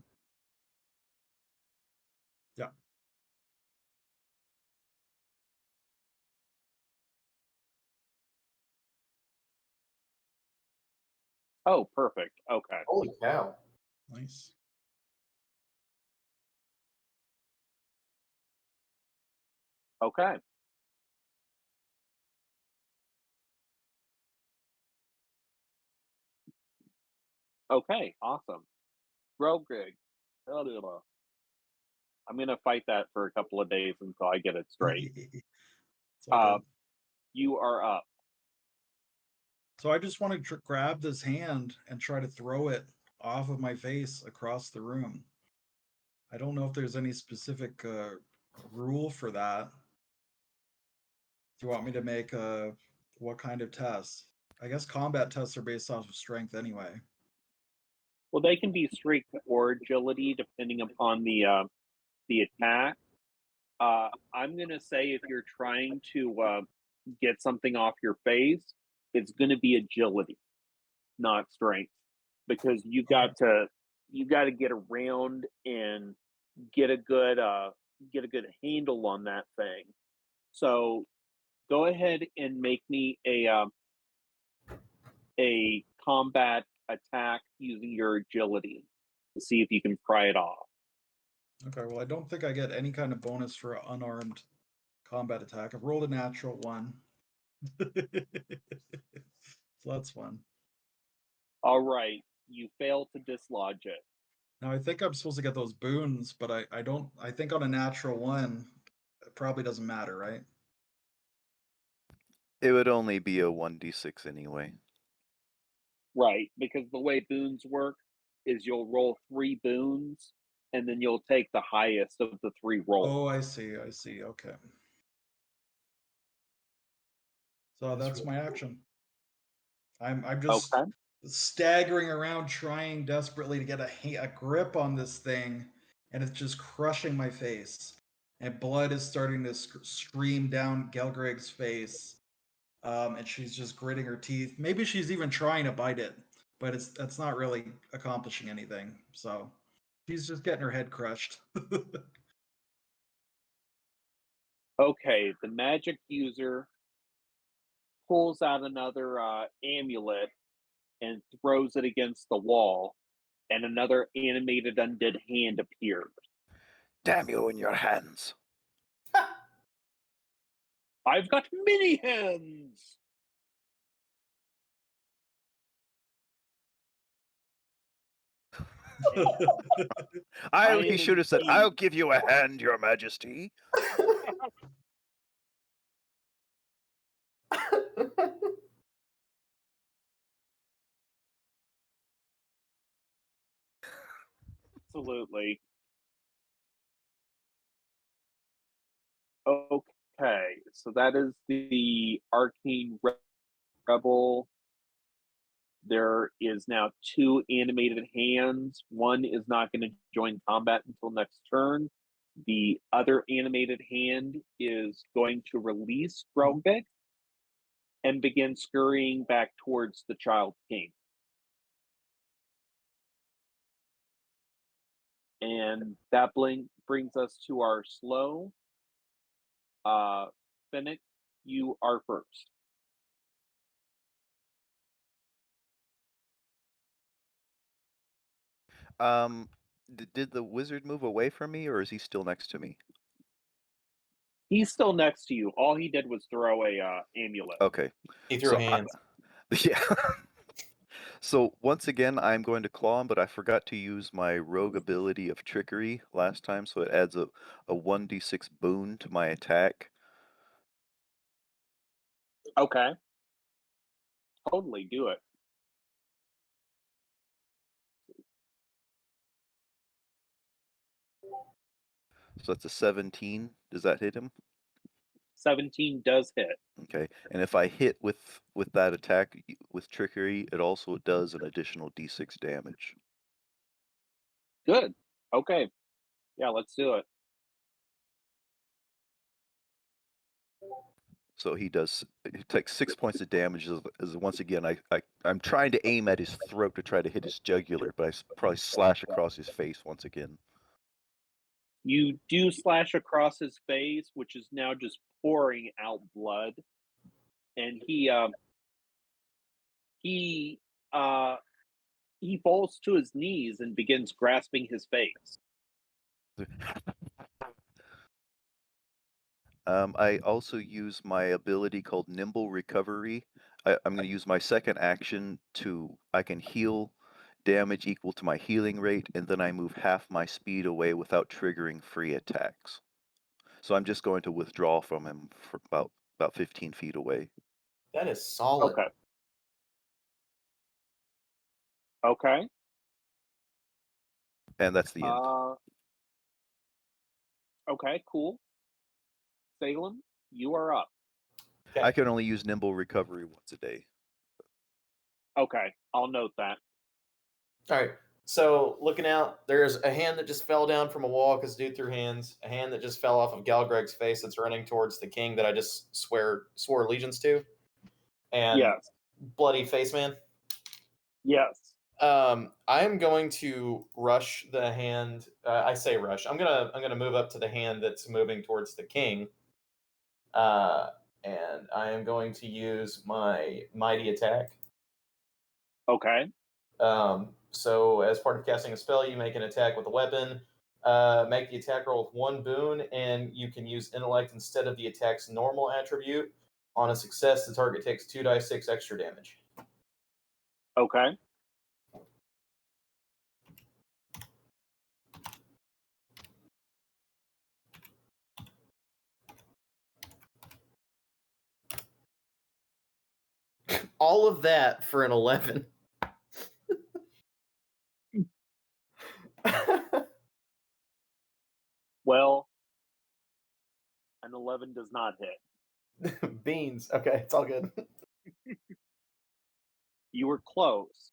Yeah. Oh, perfect. Okay. Holy cow. Nice. Okay. Okay, awesome. Grogrig. I'm going to fight that for a couple of days until I get it straight. It's all good. You are up. So I just want to grab this hand and try to throw it off of my face across the room. I don't know if there's any specific rule for that. Do you want me to make what kind of tests? I guess combat tests are based off of strength anyway. Well, they can be strength or agility depending upon the attack. I'm gonna say if you're trying to get something off your face, it's gonna be agility, not strength, because you got to get around and get a good handle on that thing. So go ahead and make me a combat attack using your agility to see if you can pry it off. Okay, well, I don't think I get any kind of bonus for an unarmed combat attack. I've rolled a natural 1. So that's fun. All right, you fail to dislodge it. Now I think I'm supposed to get those boons, but I don't. I think on a natural 1, it probably doesn't matter, right? It would only be a 1d6 anyway. Right, because the way boons work is you'll roll 3 boons, and then you'll take the highest of the 3 rolls. Oh, I see. I see. Okay. So that's my action. I'm just Okay. staggering around trying desperately to get a grip on this thing, and it's just crushing my face. And blood is starting to stream down Gelgrig's face. And she's just gritting her teeth. Maybe she's even trying to bite it, but that's not really accomplishing anything. So she's just getting her head crushed. Okay, the magic user pulls out another amulet and throws it against the wall, and another animated undead hand appears. Damn you in your hands. I've got many hands! He should have said, I'll give you a hand, your majesty. Absolutely. Okay, so that is the Arcane Rebel. There is now 2 animated hands. One is not going to join combat until next turn. The other animated hand is going to release Grombeck and begin scurrying back towards the Child King. And that brings us to our slow. Phoenix, you are first. Did the wizard move away from me, or is he still next to me? He's still next to you. All he did was throw a amulet. Okay. He threw hands. Yeah. So once again, I'm going to claw him, but I forgot to use my rogue ability of trickery last time, so it adds a 1d6 boon to my attack. Okay. Totally do it. So that's a 17. Does that hit him? 17 does hit. Okay. And if I hit with that attack with trickery, it also does an additional d6 damage. Good. Okay. Yeah, let's do it. So he takes 6 points of damage as once again I'm trying to aim at his throat to try to hit his jugular, but I probably slash across his face once again. You do slash across his face, which is now just pouring out blood, and he falls to his knees and begins grasping his face. I also use my ability called Nimble Recovery. I'm going to use my second action I can heal damage equal to my healing rate, and then I move half my speed away without triggering free attacks. So I'm just going to withdraw from him for about 15 feet away. That is solid. Okay. Okay. And that's the end. Okay, cool. Salem, you are up. Okay. I can only use nimble recovery once a day. Okay, I'll note that. All right. So looking out, there's a hand that just fell down from a wall because dude threw hands. A hand that just fell off of Galgreg's face that's running towards the king that I just swore allegiance to, and Yes. bloody face man. Yes. I am going to rush the hand. I say rush. I'm gonna move up to the hand that's moving towards the king. And I am going to use my mighty attack. Okay. So as part of casting a spell, you make an attack with a weapon. Make the attack roll with 1 boon, and you can use intellect instead of the attack's normal attribute. On a success, the target takes 2d6 extra damage. Okay. All of that for an 11. Well, an 11 does not hit. Beans. Okay, it's all good. You were close.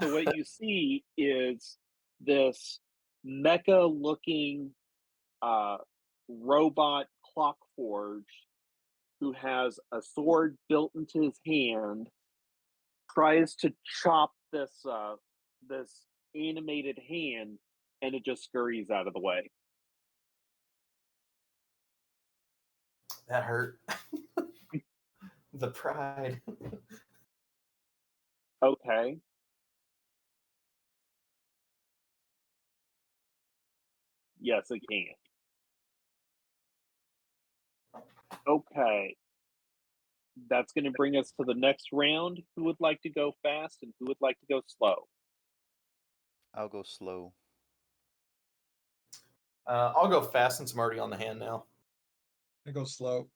So what you see is this mecha-looking robot Clockforge who has a sword built into his hand, tries to chop this this animated hand, and it just scurries out of the way. That hurt. The pride. Okay. Yes, it can. Okay. That's going to bring us to the next round. Who would like to go fast and who would like to go slow? I'll go slow. I'll go fast since I'm already on the hand now. I go slow.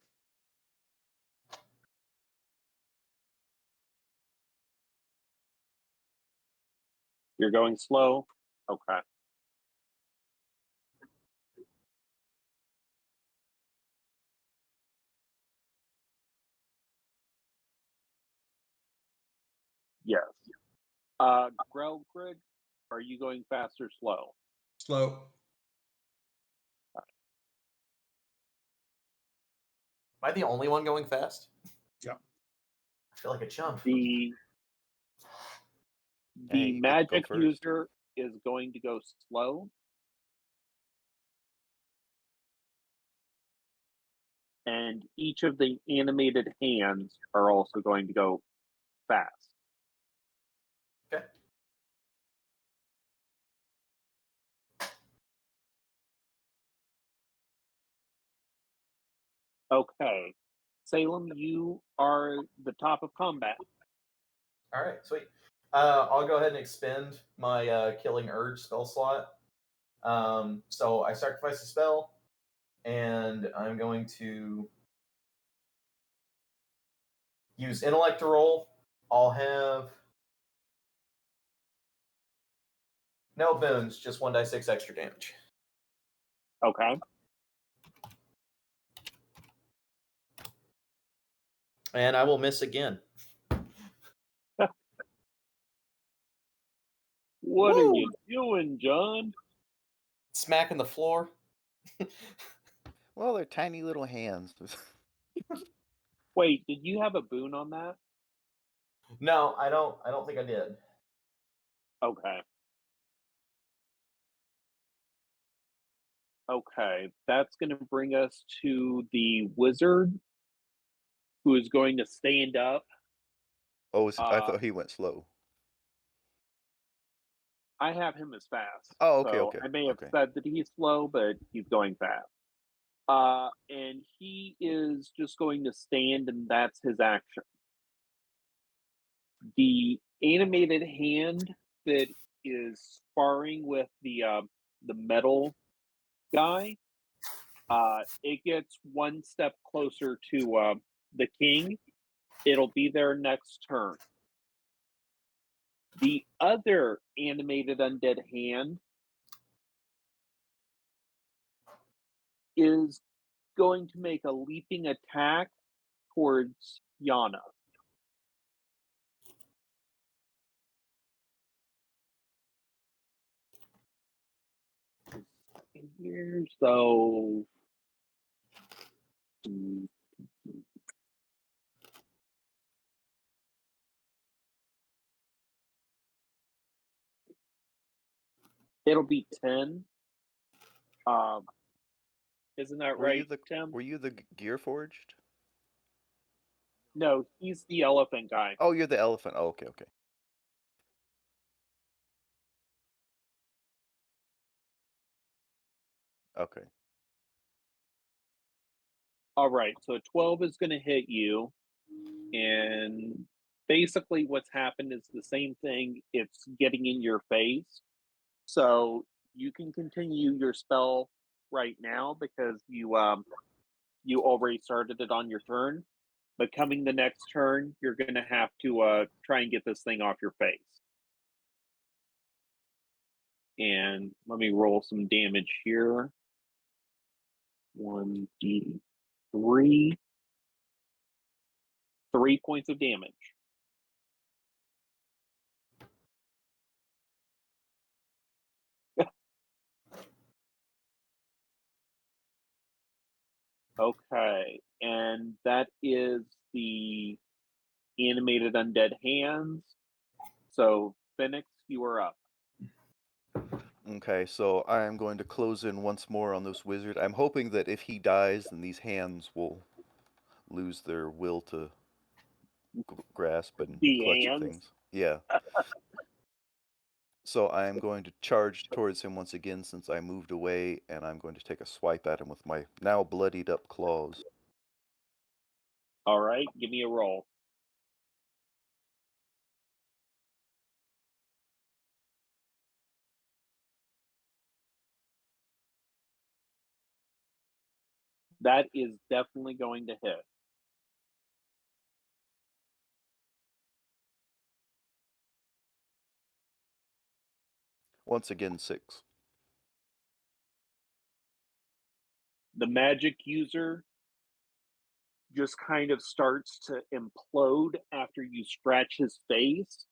You're going slow? Okay. Yes. Greg, are you going fast or slow? Slow. Am I the only one going fast? Yeah. I feel like a chump. The Hey, you get to go magic first. user is going to go slow. And each of the animated hands are also going to go fast. Okay. Okay. Salem, you are the top of combat. All right, sweet. I'll go ahead and expend my Killing Urge spell slot. So I sacrifice a spell, and I'm going to use Intellect to roll. I'll have no boons, just 1d6 extra damage. Okay. And I will miss again. What Woo! are you doing, John? Smacking the floor. Well, they're tiny little hands. Wait, did you have a boon on that? No, I don't think I did. Okay. Okay, that's going to bring us to the wizard, who is going to stand up. Oh, I thought he went slow. I have him as fast. Oh, okay, so okay, I may have okay. said that he's slow, but he's going fast. And he is just going to stand, and that's his action. The animated hand that is sparring with the metal guy, it gets one step closer to the king. It'll be their next turn. The other animated undead hand is going to make a leaping attack towards Yana. Here, so it'll be 10. Isn't that right, Tim? Were you the Gear Forged? No, he's the elephant guy. Oh, you're the elephant. Oh, okay. Okay. All right, so 12 is going to hit you, and basically what's happened is the same thing. It's getting in your face, so you can continue your spell right now because you already started it on your turn. But coming the next turn, you're going to have to try and get this thing off your face. And let me roll some damage here. 1d3. 3 points of damage. Okay, and that is the animated undead hands. So, Phoenix, you are up. Okay, so I am going to close in once more on this wizard. I'm hoping that if he dies, then these hands will lose their will to grasp and The clutch at hands? things. Yeah. So I am going to charge towards him once again since I moved away, and I'm going to take a swipe at him with my now bloodied up claws. All right, give me a roll. That is definitely going to hit. Once again, 6. The magic user just kind of starts to implode after you scratch his face.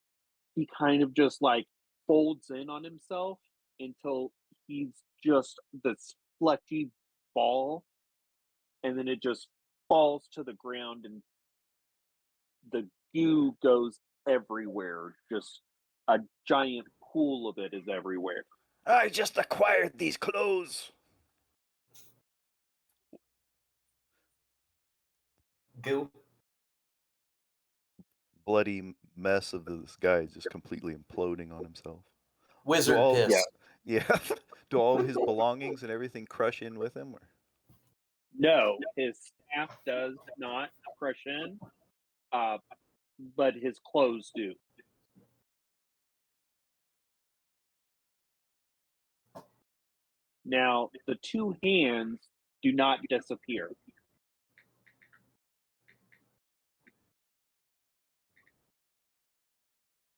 He kind of just like folds in on himself until he's just this fleshy ball, and then it just falls to the ground and the goo goes everywhere. Just a giant pool of it is everywhere. I just acquired these clothes! Goo. Bloody mess of this guy just completely imploding on himself. Wizard all- piss. Yeah. Do all his belongings and everything crush in with him? Or? No, his staff does not crush in, but his clothes do. Now, the 2 hands do not disappear.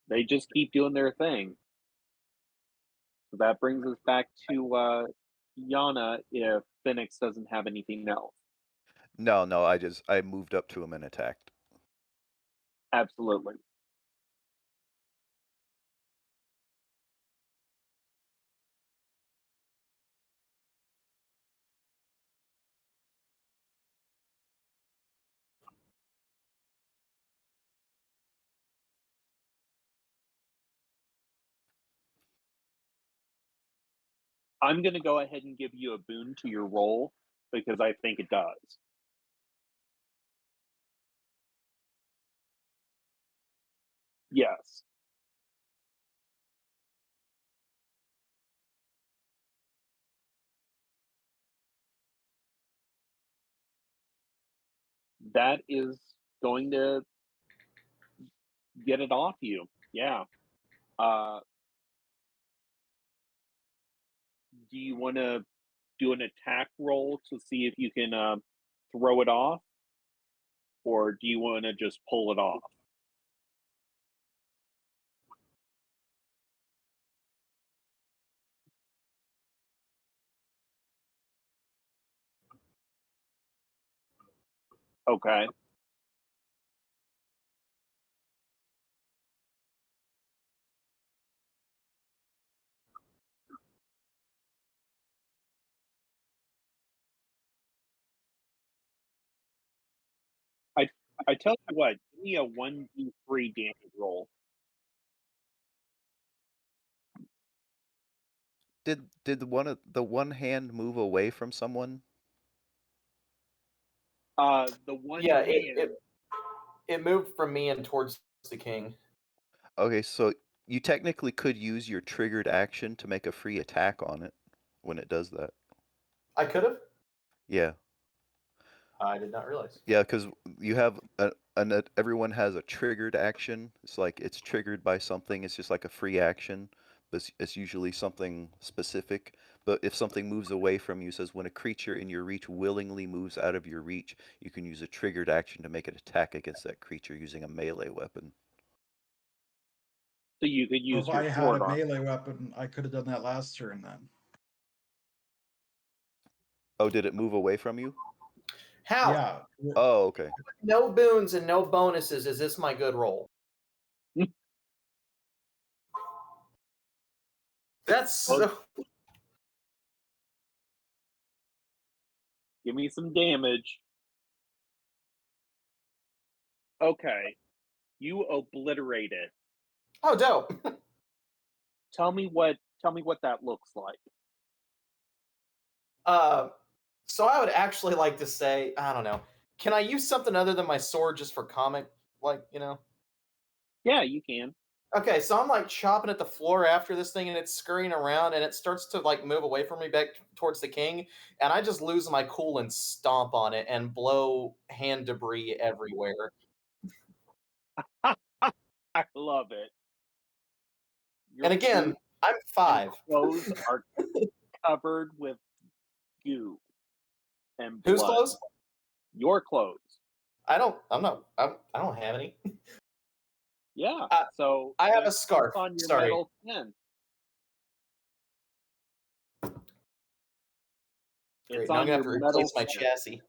They just keep doing their thing. So that brings us back to Yana if Phoenix doesn't have anything else. No, I moved up to him and attacked. Absolutely. I'm going to go ahead and give you a boon to your roll because I think it does. Yes. That is going to get it off you. Yeah. Do you want to do an attack roll to see if you can throw it off? Or do you want to just pull it off? Okay. I tell you what, give me a 1d3 damage roll. Did the one hand move away from someone? The one Yeah, hand. it moved from me and towards the king. Okay, so you technically could use your triggered action to make a free attack on it when it does that. I could have. Yeah. I did not realize. Yeah, because you have everyone has a triggered action. It's like it's triggered by something. It's just like a free action, but it's usually something specific. But if something moves away from you, it says when a creature in your reach willingly moves out of your reach, you can use a triggered action to make an attack against that creature using a melee weapon. So you could Well, use if your I had sword a arm. melee weapon, I could have done that last turn then. Oh, did it move away from you? How? Yeah. Oh, okay. No boons and no bonuses. Is this my good roll? That's so. Give me some damage. Okay. You obliterate it. Oh, dope. Tell me what that looks like. So I would actually like to say, I don't know. Can I use something other than my sword just for comic, Yeah, you can. Okay, so I'm like chopping at the floor after this thing and it's scurrying around and it starts to like move away from me back towards the king and I just lose my cool and stomp on it and blow hand debris everywhere. I love it. Your And again, boots I'm and 5. clothes are covered with goo and Whose blood. clothes? Your clothes. I don't have any. Yeah. So I have a it's scarf. on your Sorry. metal skin. Great. It's Now I'm on gonna have your to metal replace my skin. chassis.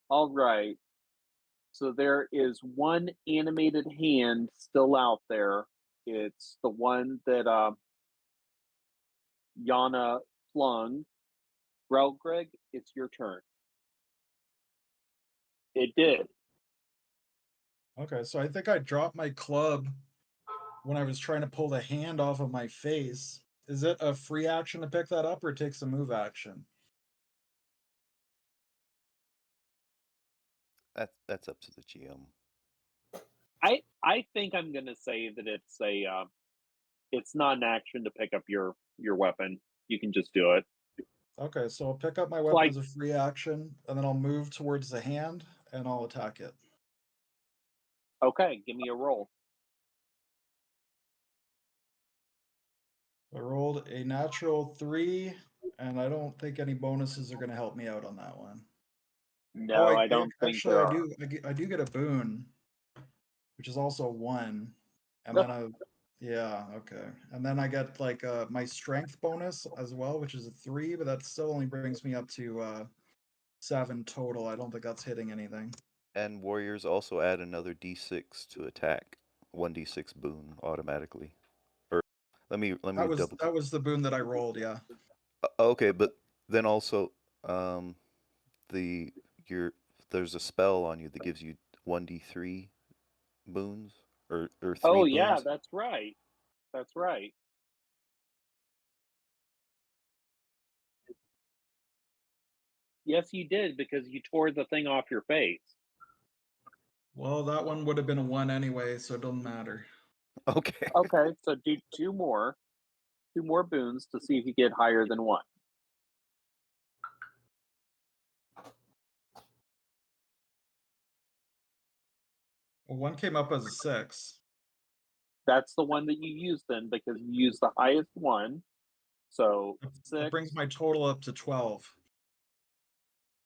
All right. So there is one animated hand still out there. It's the one that Yana flung. Greg, it's your turn. It did. Okay, so I think I dropped my club when I was trying to pull the hand off of my face. Is it a free action to pick that up or it takes a move action? That's up to the GM. I think I'm gonna say that it's not an action to pick up your weapon. You can just do it. Okay, so I'll pick up my weapon Like- as a free action, and then I'll move towards the hand and I'll attack it. Okay, give me a roll. I rolled a natural 3, and I don't think any bonuses are going to help me out on that one. No, I don't think actually there I are. do. I do get a boon, which is also 1, and Yep. then okay, and then I get like my strength bonus as well, which is a 3, but that still only brings me up to 7 total. I don't think that's hitting anything. And warriors also add another d6 to attack. 1d6 boon automatically. Or let me double. That was the boon that I rolled. Yeah. Okay, but then also there's a spell on you that gives you 1d3 boons or 3 Oh boons. yeah, that's right. That's right. Yes, you did because you tore the thing off your face. Well, that one would have been a 1 anyway, so it doesn't matter. Okay. Okay, so do two more boons to see if you get higher than 1. Well, 1 came up as a 6. That's the one that you use then because you use the highest one. So That 6. brings my total up to 12.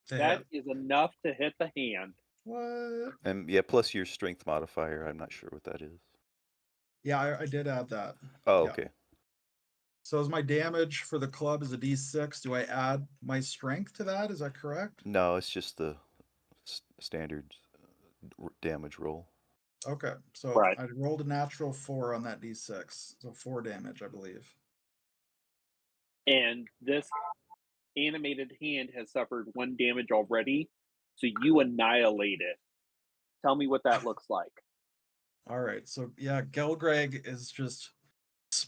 That is enough to hit the hand. What? And yeah, plus your strength modifier. I'm not sure what that is. Yeah, I did add that. Oh, Yeah. okay. So is my damage for the club is a d6? Do I add my strength to that? Is that correct? No, it's just the standard damage roll. Okay, so Right. I rolled a natural 4 on that d6, so 4 damage, I believe. And this animated hand has suffered 1 damage already, so you annihilate it. Tell me what that looks like. All right, so yeah, Gelgreg is just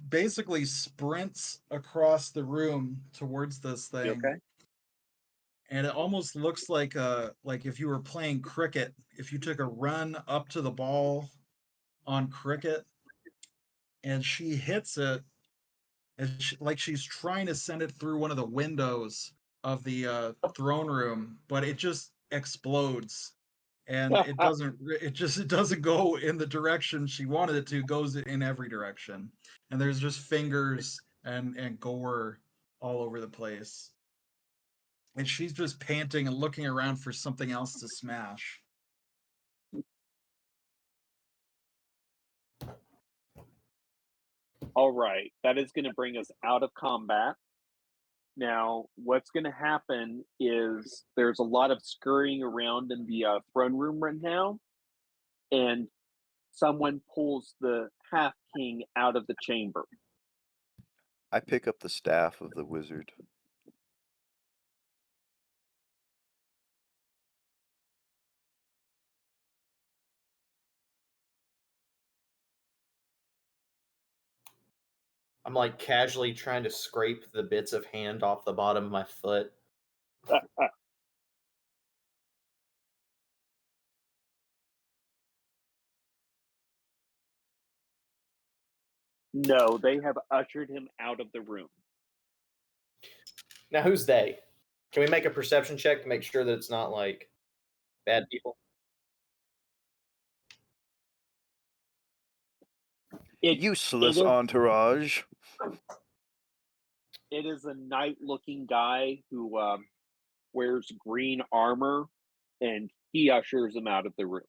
basically sprints across the room towards this thing. You okay? And it almost looks like if you were playing cricket, if you took a run up to the ball on cricket and she hits it, and like she's trying to send it through one of the windows of the throne room, but it just explodes, and it doesn't go in the direction she wanted it to. It goes in every direction, and there's just fingers and gore all over the place, and she's just panting and looking around for something else to smash. All right, that is going to bring us out of combat. Now, what's going to happen is there's a lot of scurrying around in the throne room right now, and someone pulls the half king out of the chamber. I pick up the staff of the wizard. I'm like casually trying to scrape the bits of hand off the bottom of my foot. No, they have ushered him out of the room. Now, who's they? Can we make a perception check to make sure that it's not like bad people? Useless entourage. It is a knight-looking guy who wears green armor, and he ushers him out of the room.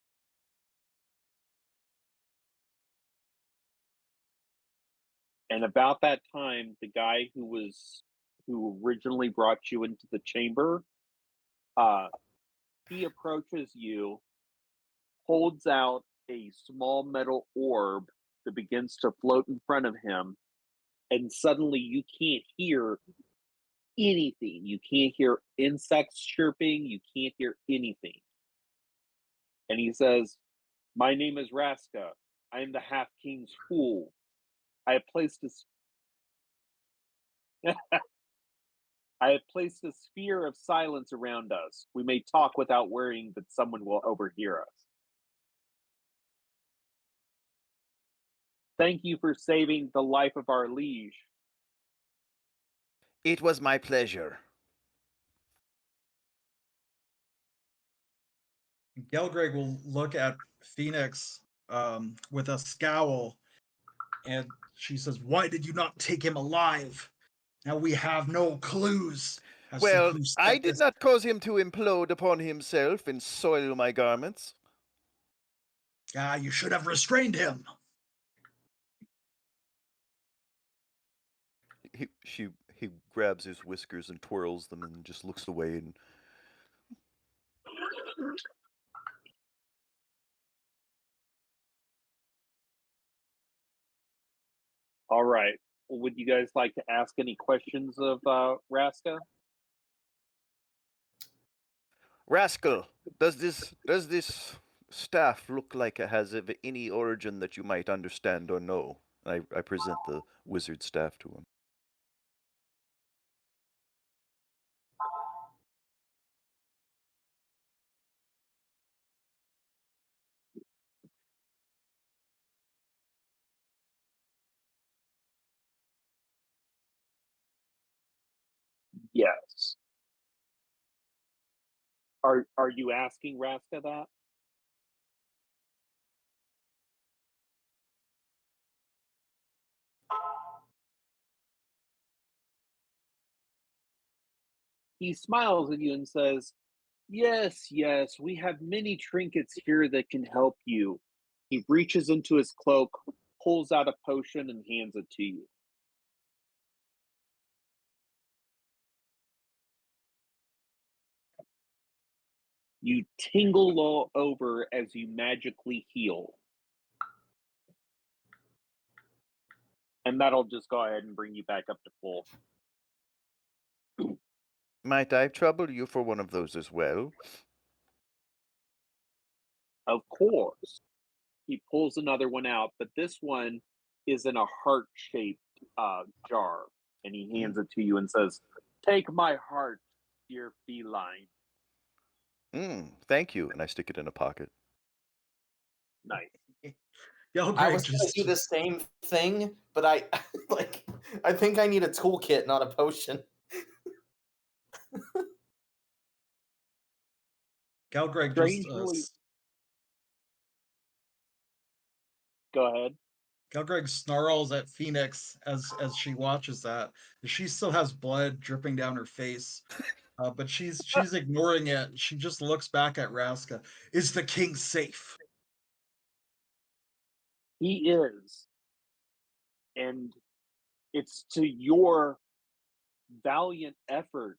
And about that time, the guy who originally brought you into the chamber, he approaches you, holds out a small metal orb that begins to float in front of him, and suddenly you can't hear anything. You can't hear insects chirping. You can't hear anything. And he says, "My name is Raska. I am the Half-King's fool. I have placed a sphere of silence around us. We may talk without worrying that someone will overhear us. Thank you for saving the life of our liege." It was my pleasure. Gelgreg will look at Phoenix with a scowl, and she says, "Why did you not take him alive? Now we have no clues." Well, I did not cause him to implode upon himself and soil my garments. You should have restrained him. He grabs his whiskers and twirls them and just looks away and All right. Would you guys like to ask any questions of Raska? Rascal, does this staff look like it has any origin that you might understand or know? I present the wizard staff to him. Yes. Are you asking Raska that? He smiles at you and says, "Yes, we have many trinkets here that can help you." He reaches into his cloak, pulls out a potion, and hands it to you. You tingle over as you magically heal. And that'll just go ahead and bring you back up to full. Might I trouble you for one of those as well? Of course. He pulls another one out, but this one is in a heart-shaped jar. And he hands it to you and says, "Take my heart, dear feline." Thank you. And I stick it in a pocket. Nice. I was going to do the same thing, but I I think I need a toolkit, not a potion. Galgreg Strangely, go ahead. Galgreg snarls at Phoenix as she watches that. She still has blood dripping down her face, but she's ignoring it. She just looks back at Raska. Is the king safe? He is. And it's to your valiant effort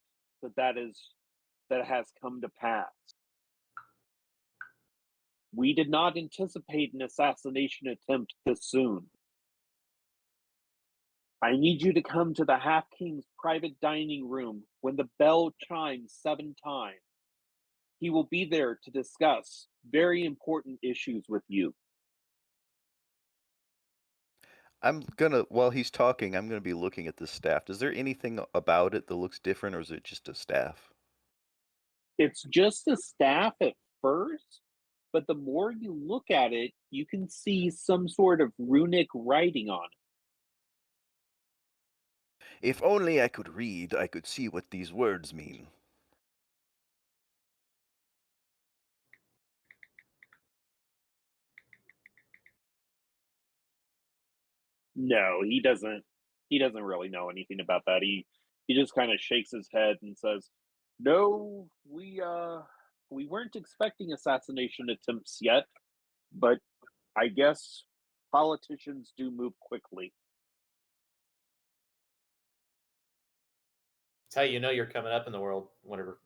that has come to pass. We did not anticipate an assassination attempt this soon. I need you to come to the Half King's private dining room when the bell chimes 7 times. He will be there to discuss very important issues with you. While he's talking, I'm gonna be looking at this staff. Is there anything about it that looks different, or is it just a staff? It's just a staff at first, but the more you look at it, you can see some sort of runic writing on it. If only I could read, I could see what these words mean. No, he doesn't. He doesn't really know anything about that. He just kind of shakes his head and says, "No, we weren't expecting assassination attempts yet, but I guess politicians do move quickly." It's how you know you're coming up in the world whenever,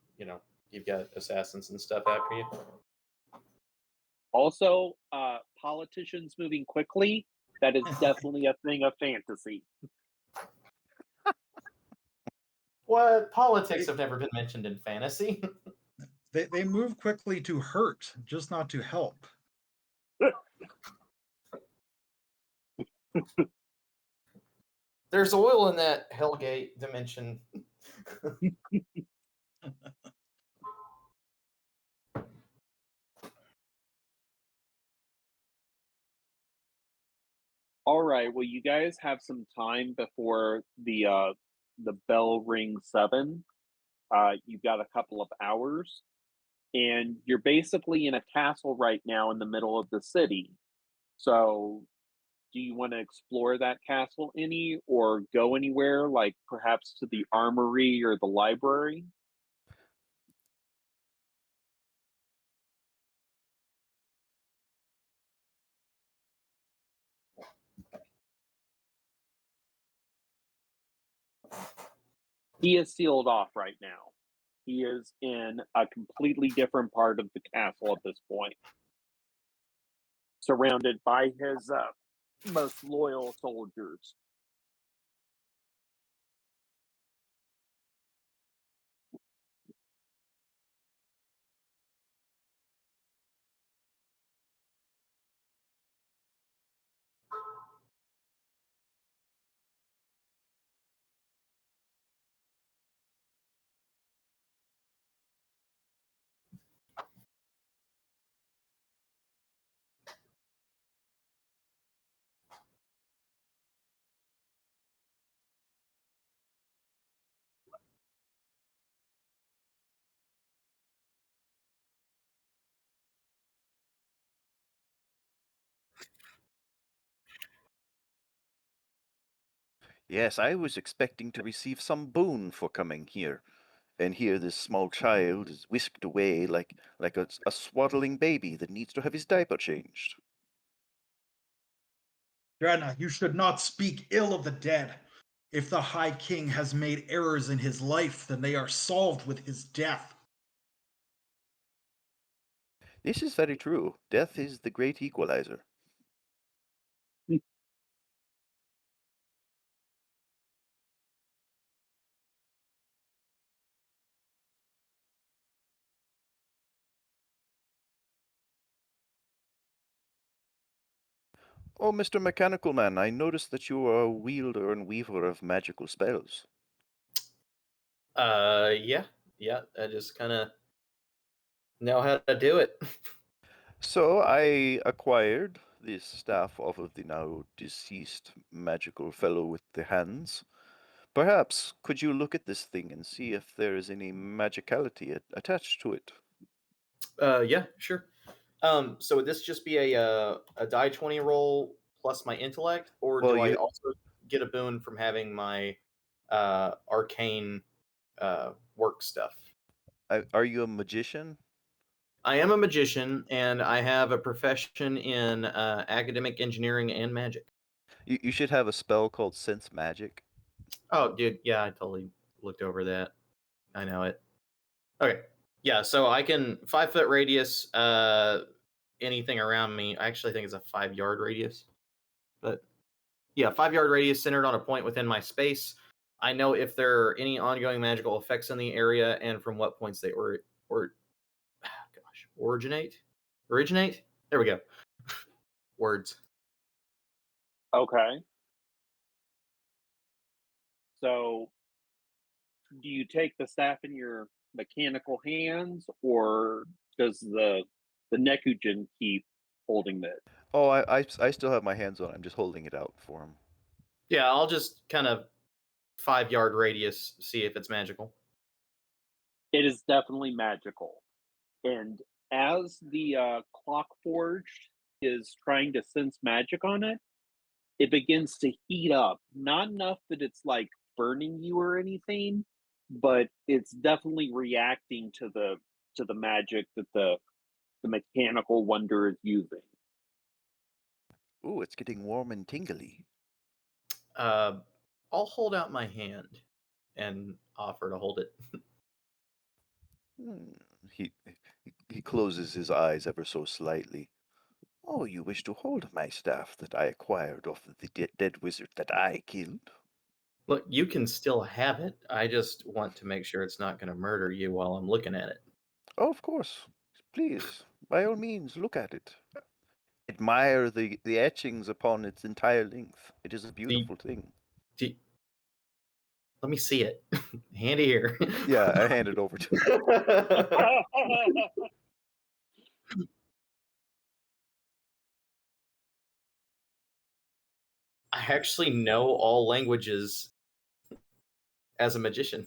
you've got assassins and stuff after you. Also, politicians moving quickly, that is definitely a thing of fantasy. What? Politics have never been mentioned in fantasy. They move quickly to hurt, just not to help. There's oil in that Hellgate dimension. All right. Well, you guys have some time before the bell rings 7. You've got a couple of hours, and you're basically in a castle right now in the middle of the city. So, do you want to explore that castle any, or go anywhere, like perhaps to the armory or the library? He is sealed off right now. He is in a completely different part of the castle at this point, surrounded by his most loyal soldiers. Yes, I was expecting to receive some boon for coming here. And here this small child is whisked away like a swaddling baby that needs to have his diaper changed. Drana, you should not speak ill of the dead. If the High King has made errors in his life, then they are solved with his death. This is very true. Death is the great equalizer. Oh, Mr. Mechanical Man, I noticed that you are a wielder and weaver of magical spells. Yeah. I just kind of know how to do it. So I acquired this staff off of the now deceased magical fellow with the hands. Perhaps could you look at this thing and see if there is any magicality attached to it? Yeah, sure. So would this just be a die 20 roll plus my intellect, or Well, do I you also get a boon from having my arcane work stuff? are you a magician? I am a magician, and I have a profession in academic engineering and magic. You should have a spell called Sense Magic. Oh, dude, yeah, I totally looked over that. I know it. Okay, yeah, so I can 5 foot radius. Anything around me. I actually think it's a 5 yard radius, but yeah, 5 yard radius centered on a point within my space. I know if there are any ongoing magical effects in the area and from what points they originate. Originate. There we go. Words. Okay. So, do you take the staff in your mechanical hands, or does the Nekujin keep holding it? Oh, I still have my hands on it. I'm just holding it out for him. Yeah, I'll just kind of 5 yard radius see if it's magical. It is definitely magical. And as the clock forged is trying to sense magic on it, it begins to heat up. Not enough that it's like burning you or anything, but it's definitely reacting to the magic that the mechanical wonder is using. Ooh, it's getting warm and tingly. I'll hold out my hand and offer to hold it. Hmm. He closes his eyes ever so slightly. Oh, you wish to hold my staff that I acquired off of the dead wizard that I killed? Look, you can still have it. I just want to make sure it's not going to murder you while I'm looking at it. Oh, of course. Please, by all means, look at it. Admire the etchings upon its entire length. It is a Do you- beautiful thing. do you- Let me see it. Handy here. Yeah, I hand it over to him. I actually know all languages as a magician.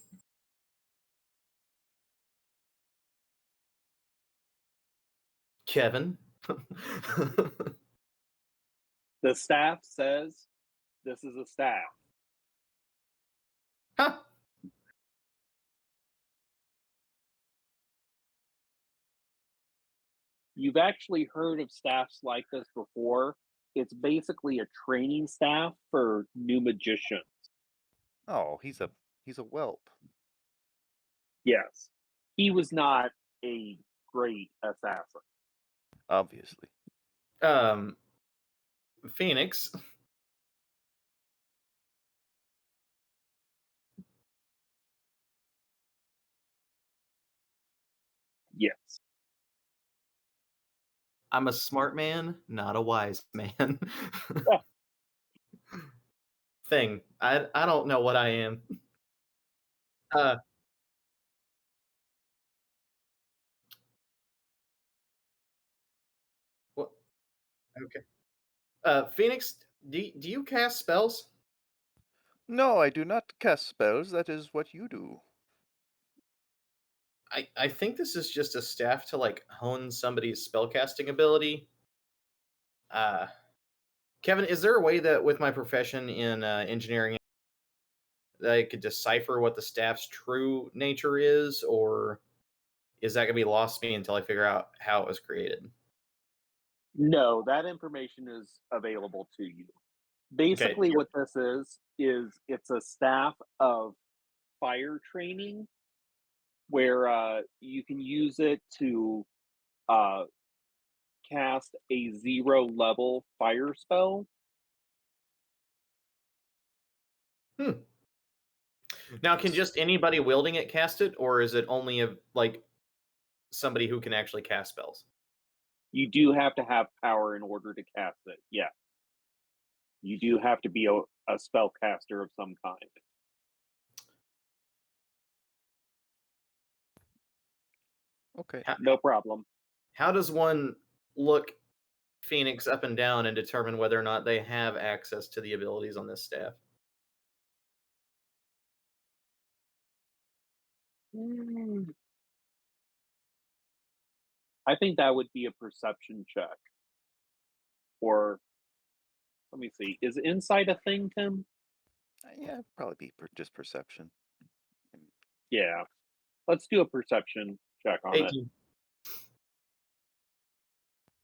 Kevin. The staff says, "This is a staff." Huh. You've actually heard of staffs like this before. It's basically a training staff for new magicians. Oh, he's a whelp. Yes. He was not a great assassin. Obviously. Phoenix. Yes. I'm a smart man, not a wise man. Thing. I don't know what I am. Uh, what? Okay. Phoenix, do you cast spells? No, I do not cast spells. That is what you do. I think this is just a staff to like hone somebody's spellcasting ability. Uh, Kevin, is there a way that with my profession in engineering that I could decipher what the staff's true nature is, or is that gonna be lost to me until I figure out how it was created? No, that information is available to you. Okay. Basically, what this is it's a staff of fire training where you can use it to cast a 0 level fire spell. Now, can just anybody wielding it cast it, or is it only somebody who can actually cast spells? You do have to have power in order to cast it. Yeah. You do have to be a spellcaster of some kind. Okay. No problem. How does one look Phoenix up and down and determine whether or not they have access to the abilities on this staff? I think that would be a perception check. Or, let me see. Is insight a thing, Tim? Yeah, probably be just perception. Yeah. Let's do a perception check on it. 18.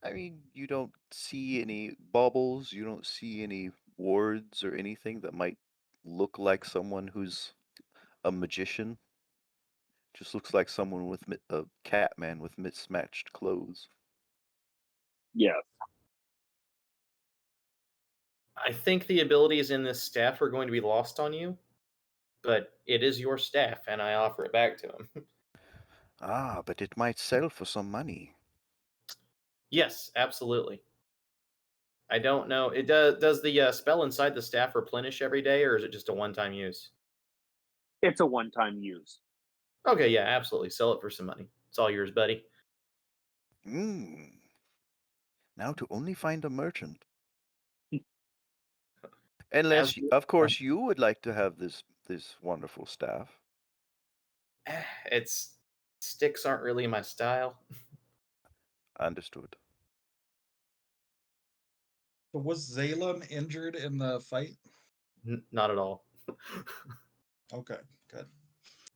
I mean, you don't see any baubles, you don't see any wards or anything that might look like someone who's a magician. Just looks like someone with a cat man with mismatched clothes. Yes. I think the abilities in this staff are going to be lost on you, but it is your staff, and I offer it back to him. Ah, but it might sell for some money. Yes, absolutely. I don't know. It does the spell inside the staff replenish every day, or is it just a one-time use? It's a one-time use. Okay, yeah, absolutely. Sell it for some money. It's all yours, buddy. Now to only find a merchant. Unless, of course, you would like to have this wonderful staff. Sticks aren't really my style. Understood. So was Zalem injured in the fight? Not at all. Okay, good.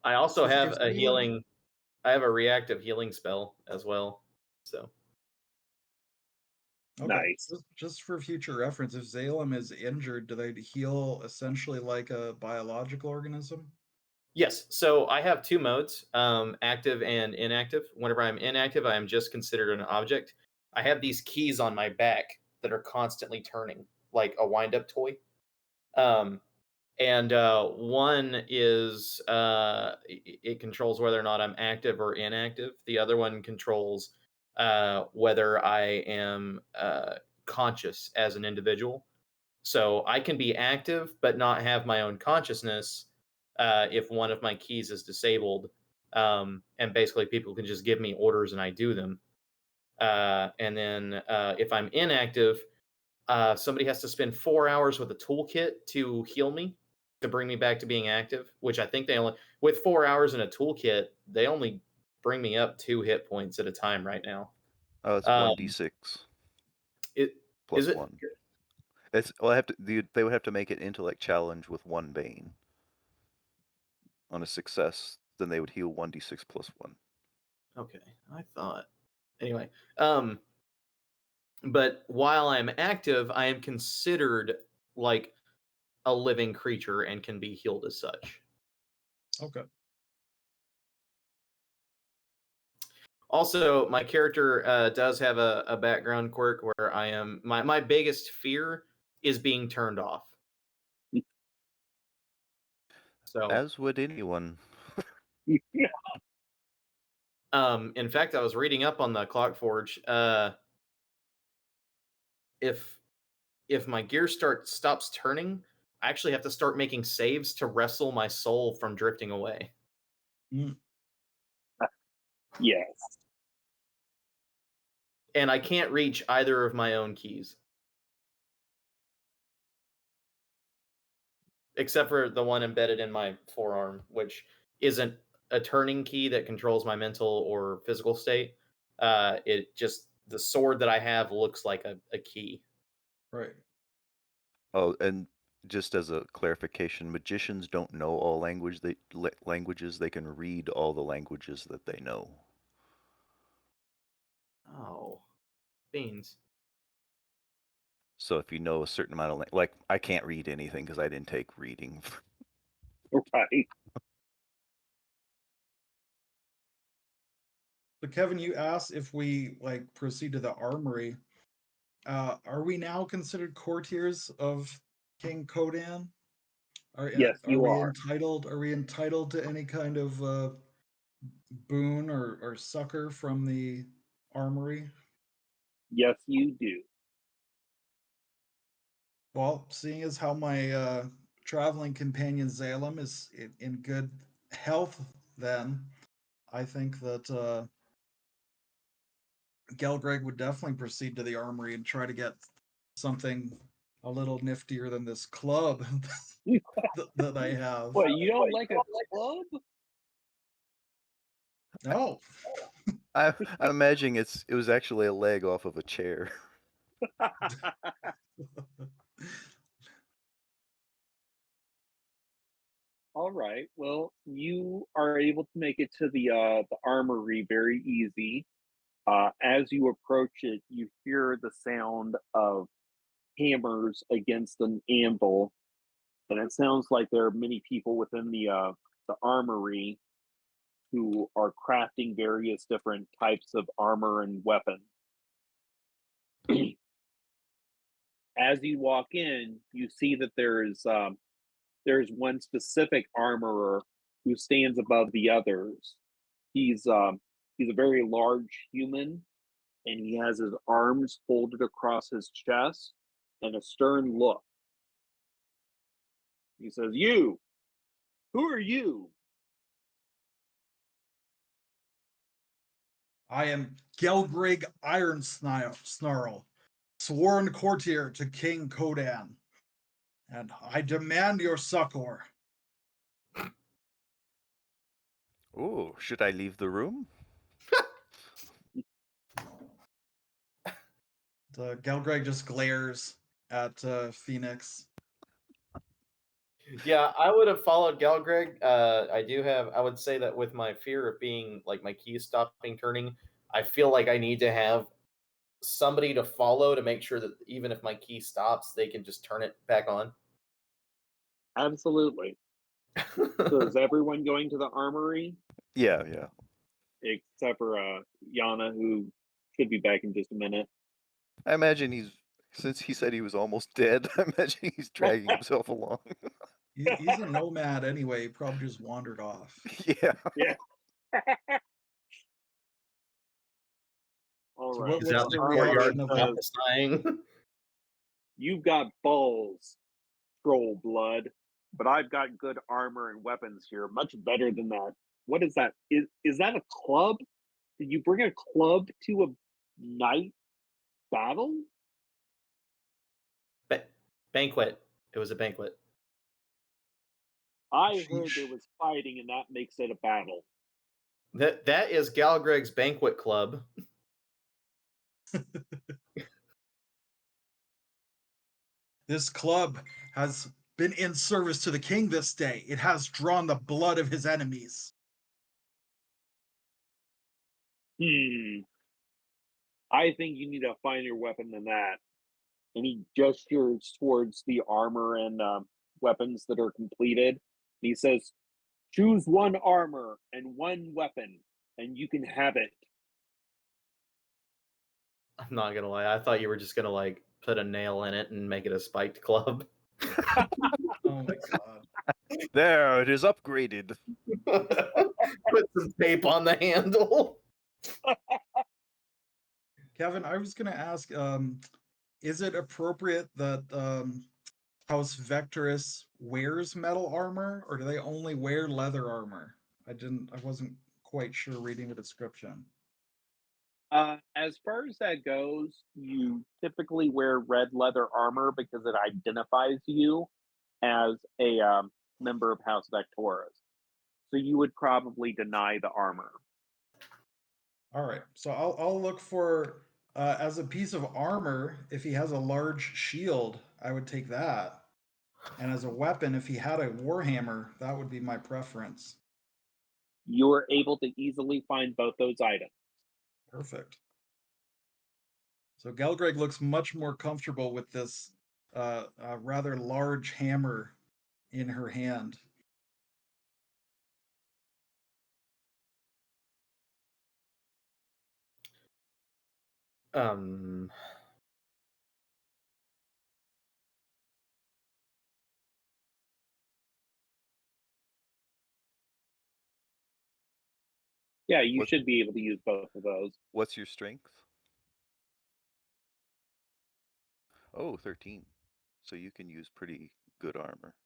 I also have If a Zalem- healing. I have a reactive healing spell as well. So Okay. Nice. Just for future reference, if Zalem is injured, do they heal essentially like a biological organism? yes. So I have two modes, active and inactive. Whenever I'm inactive, I am just considered an object. I have these keys on my back that are constantly turning, like a wind-up toy. And one is it controls whether or not I'm active or inactive. The other one controls whether I am conscious as an individual. So I can be active but not have my own consciousness if one of my keys is disabled. And basically, people can just give me orders and I do them. And then if I'm inactive, somebody has to spend 4 hours with a toolkit to heal me, to bring me back to being active, which I think they only, with 4 hours in a toolkit, they only bring me up 2 hit points at a time right now. Oh, it's 1d6 It plus is it 1. It's well, they would have to make it intellect challenge with 1 bane. On a success, then they would heal 1d6 plus 1. Okay, I thought. Anyway, but while I'm active, I am considered like a living creature and can be healed as such. Okay. Also, my character does have a background quirk where I am my biggest fear is being turned off. So, as would anyone. in fact, I was reading up on the Clockforge. If my gear stops turning, I actually have to start making saves to wrestle my soul from drifting away. Yes. And I can't reach either of my own keys. Except for the one embedded in my forearm, which isn't a turning key that controls my mental or physical state. It just, the sword that I have looks like a key. Right. Oh, and just as a clarification, magicians don't know all languages. They can read all the languages that they know. Oh, beans. So if you know a certain amount of like, I can't read anything because I didn't take reading. Right. So Kevin, you asked if we like proceed to the armory. Are we now considered courtiers of King Codiem? Yes, Are you we are. entitled? Are we entitled to any kind of boon or succor from the armory? Yes, you do. Well, seeing as how my traveling companion Zalem is in good health, then I think that Gelgreg would definitely proceed to the armory and try to get something a little niftier than this club that I have. What, you don't like a club? No. I'm imagining it was actually a leg off of a chair. All right. Well, you are able to make it to the armory very easy. As you approach it, you hear the sound of hammers against an anvil, and it sounds like there are many people within the armory who are crafting various different types of armor and weapons. As you walk in, you see that there's one specific armorer who stands above the others. He's a very large human, and he has his arms folded across his chest and a stern look. He says, "You, who are you?" I am Gelgreg Iron Snarl, sworn courtier to King Kodan, and I demand your succor. Oh, should I leave the room? Gelgreg just glares at Phoenix. Yeah, I would have followed Galgreg. I would say that with my fear of being like my keys stopping turning, I feel like I need to have somebody to follow to make sure that even if my key stops, they can just turn it back on. Absolutely. So is everyone going to the armory Yeah. except for Yana, who should be back in just a minute? I imagine since he said he was almost dead, I imagine he's dragging himself along. He's a nomad anyway. He probably just wandered off. Yeah. Yeah. All So right. what's He's out in the the courtyard reaction of prophesying. You've got balls, troll blood, but I've got good armor and weapons here, much better than that. What is that? Is that a club? Did you bring a club to a night battle? Banquet. It was a banquet. I heard there Sheesh. was fighting, and that makes it a battle. That is Galgreg's banquet club. This club has been in service to the king this day. It has drawn the blood of his enemies. I think you need a finer weapon than that. And he gestures towards the armor and weapons that are completed. He says, "Choose one armor and one weapon, and you can have it." I'm not gonna lie. I thought you were just gonna like put a nail in it and make it a spiked club. Oh my god. There, it is upgraded. Put some tape on the handle. Kevin, I was going to ask, is it appropriate that House Vectorus wears metal armor, or do they only wear leather armor? I wasn't quite sure reading the description. As far as that goes, you typically wear red leather armor because it identifies you as a member of House Vectorus. So you would probably deny the armor. All right, so I'll look for as a piece of armor. If he has a large shield, I would take that. And as a weapon, if he had a warhammer, that would be my preference. You are able to easily find both those items. Perfect. So Gelgreg looks much more comfortable with this rather large hammer in her hand. Um, Yeah, you What- should be able to use both of those. What's your strength? Oh, 13. So you can use pretty good armor.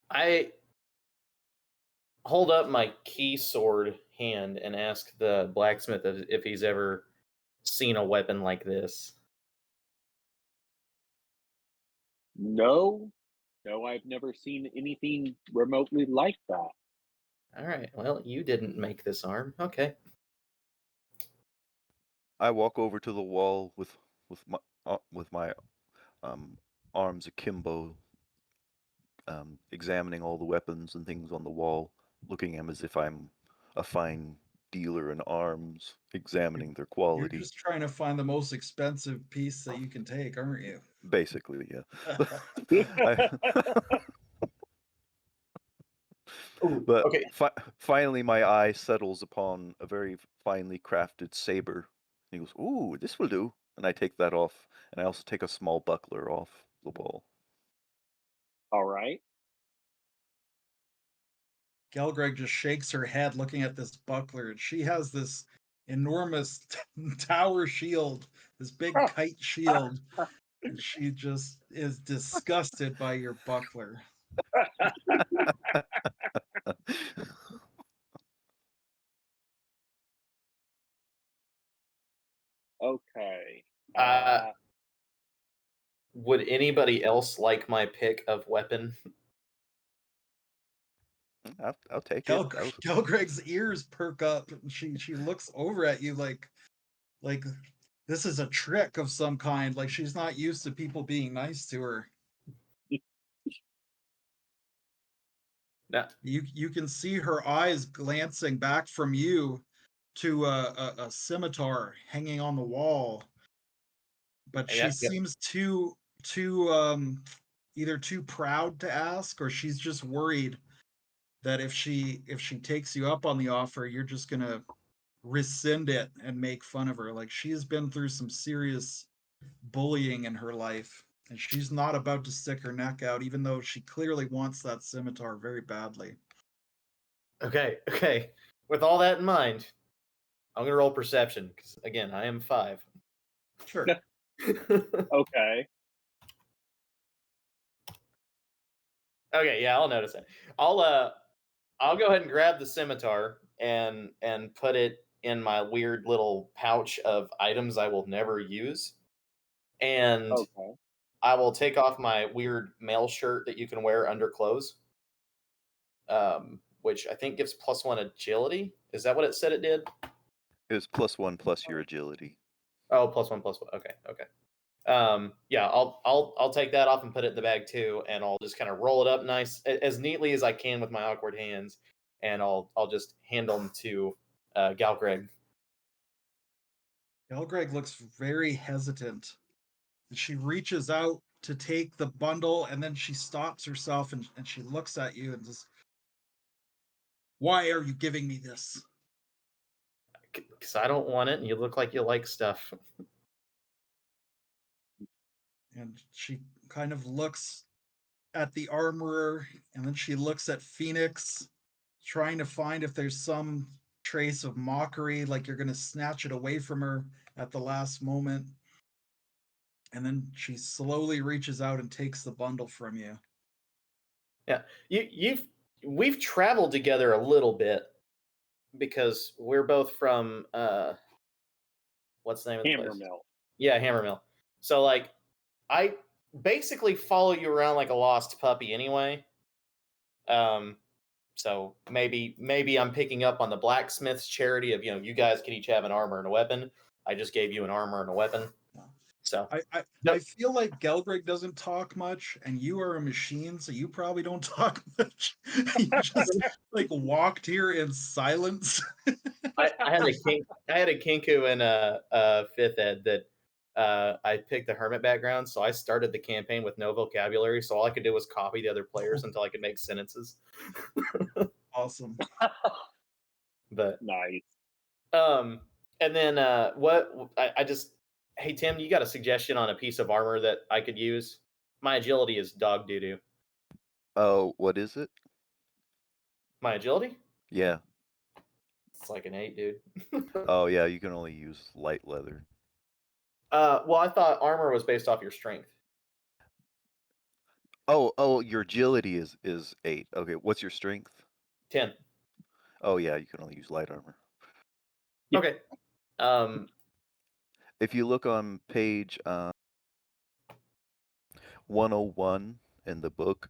I hold up my key sword hand and ask the blacksmith if he's ever seen a weapon like this. No, I've never seen anything remotely like that. All right. Well, you didn't make this arm. Okay. I walk over to the wall with my arms akimbo, examining all the weapons and things on the wall, looking at them as if I'm a fine dealer in arms, examining their You're quality. just trying to find the most expensive piece that you can take, aren't you? Basically, yeah. But Okay. finally, my eye settles upon a very finely crafted saber. He goes, "Ooh, this will do." And I take that off, and I also take a small buckler off the wall. All right. Gelgreg just shakes her head looking at this buckler, and she has this enormous tower shield, this big kite shield, and she just is disgusted by your buckler. Okay. Would anybody else like my pick of weapon? I'll take it. Gelgreg's ears perk up, and she looks over at you like this is a trick of some kind. Like she's not used to people being nice to her. No. You can see her eyes glancing back from you to a scimitar hanging on the wall, but she seems too either too proud to ask, or she's just worried that if she takes you up on the offer, you're just gonna rescind it and make fun of her. Like she's been through some serious bullying in her life, and she's not about to stick her neck out, even though she clearly wants that scimitar very badly. Okay. With all that in mind, I'm gonna roll perception because again, I am 5. Sure. Okay. Okay, yeah, I'll notice it. I'll go ahead and grab the scimitar and put it in my weird little pouch of items I will never use. And Okay. I will take off my weird mail shirt that you can wear under clothes. Which I think gives +1 agility. Is that what it said it did? It was +1 plus your agility. Oh, +1. Okay. Yeah, I'll take that off and put it in the bag too, and I'll just kind of roll it up nice as neatly as I can with my awkward hands, and I'll just hand them to Galgreg. Gelgreg looks very hesitant. She reaches out to take the bundle, and then she stops herself and she looks at you and says, "Why are you giving me this?" Because I don't want it, and you look like you like stuff. And she kind of looks at the armorer, and then she looks at Phoenix, trying to find if there's some trace of mockery, like you're going to snatch it away from her at the last moment. And then she slowly reaches out and takes the bundle from you. Yeah, we've traveled together a little bit because we're both from what's the name of the place? Hammermill. Yeah, Hammermill. So like, I basically follow you around like a lost puppy anyway. So maybe I'm picking up on the blacksmith's charity of, you guys can each have an armor and a weapon. I just gave you an armor and a weapon. So I feel like Gelgreg doesn't talk much, and you are a machine, so you probably don't talk much. You just like walked here in silence. I had a Kinku in a 5th ed that I picked the hermit background, so I started the campaign with no vocabulary, so all I could do was copy the other players until I could make sentences. Awesome. But Nice. and then hey Tim, you got a suggestion on a piece of armor that I could use? My agility is dog doo doo. Oh, what is it? My agility? Yeah. It's like an 8, dude. Oh, yeah, you can only use light leather. Well, I thought armor was based off your strength. Oh, your agility is 8. Okay, what's your strength? 10. Oh, yeah, you can only use light armor. Yep. Okay. If you look on page 101 in the book,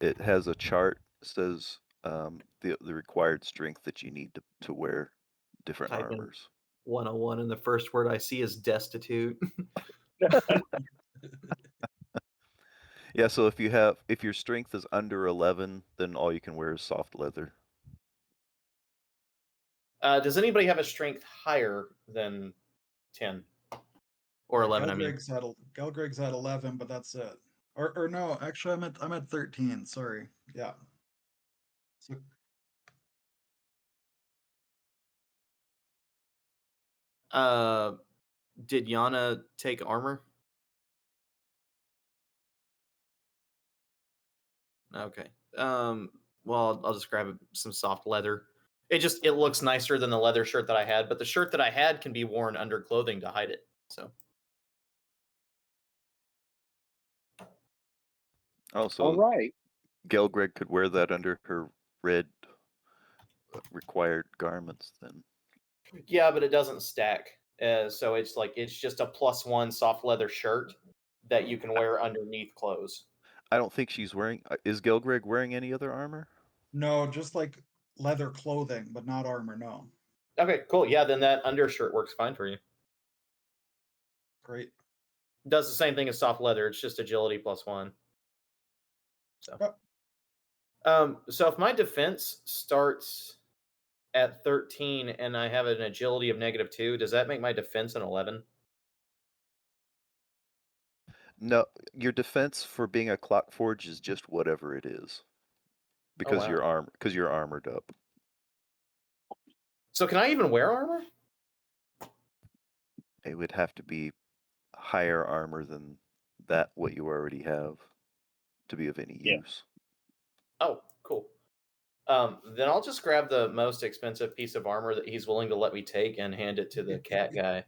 it has a chart that says the required strength that you need to wear different Type in armors. 101, and the first word I see is destitute. Yeah, so if your strength is under 11, then all you can wear is soft leather. Does anybody have a strength higher than 10 or 11? I mean, Gelgreg's at 11, but that's it. Or no, actually, I'm at 13. Sorry. Yeah. So did Yana take armor? Okay. Well, I'll just grab some soft leather. It looks nicer than the leather shirt that I had, but the shirt that I had can be worn under clothing to hide it. So. Oh, so All right. Gelgreg could wear that under her red required garments then. Yeah, but it doesn't stack. So it's just a +1 soft leather shirt that you can wear underneath clothes. I don't think she's wearing. Is Gelgreg wearing any other armor? no, just like leather clothing, but not armor. No. Okay, cool. Yeah, then that undershirt works fine for you. Great. Does the same thing as soft leather. It's just agility +1. So. Yep. So if my defense starts at 13 and I have an agility of -2, does that make my defense an 11? No, your defense for being a clock forge is just whatever it is, because wow. you're armored up. So can I even wear armor? It would have to be higher armor than that what you already have to be of any use. Oh, cool. Then I'll just grab the most expensive piece of armor that he's willing to let me take and hand it to the cat guy.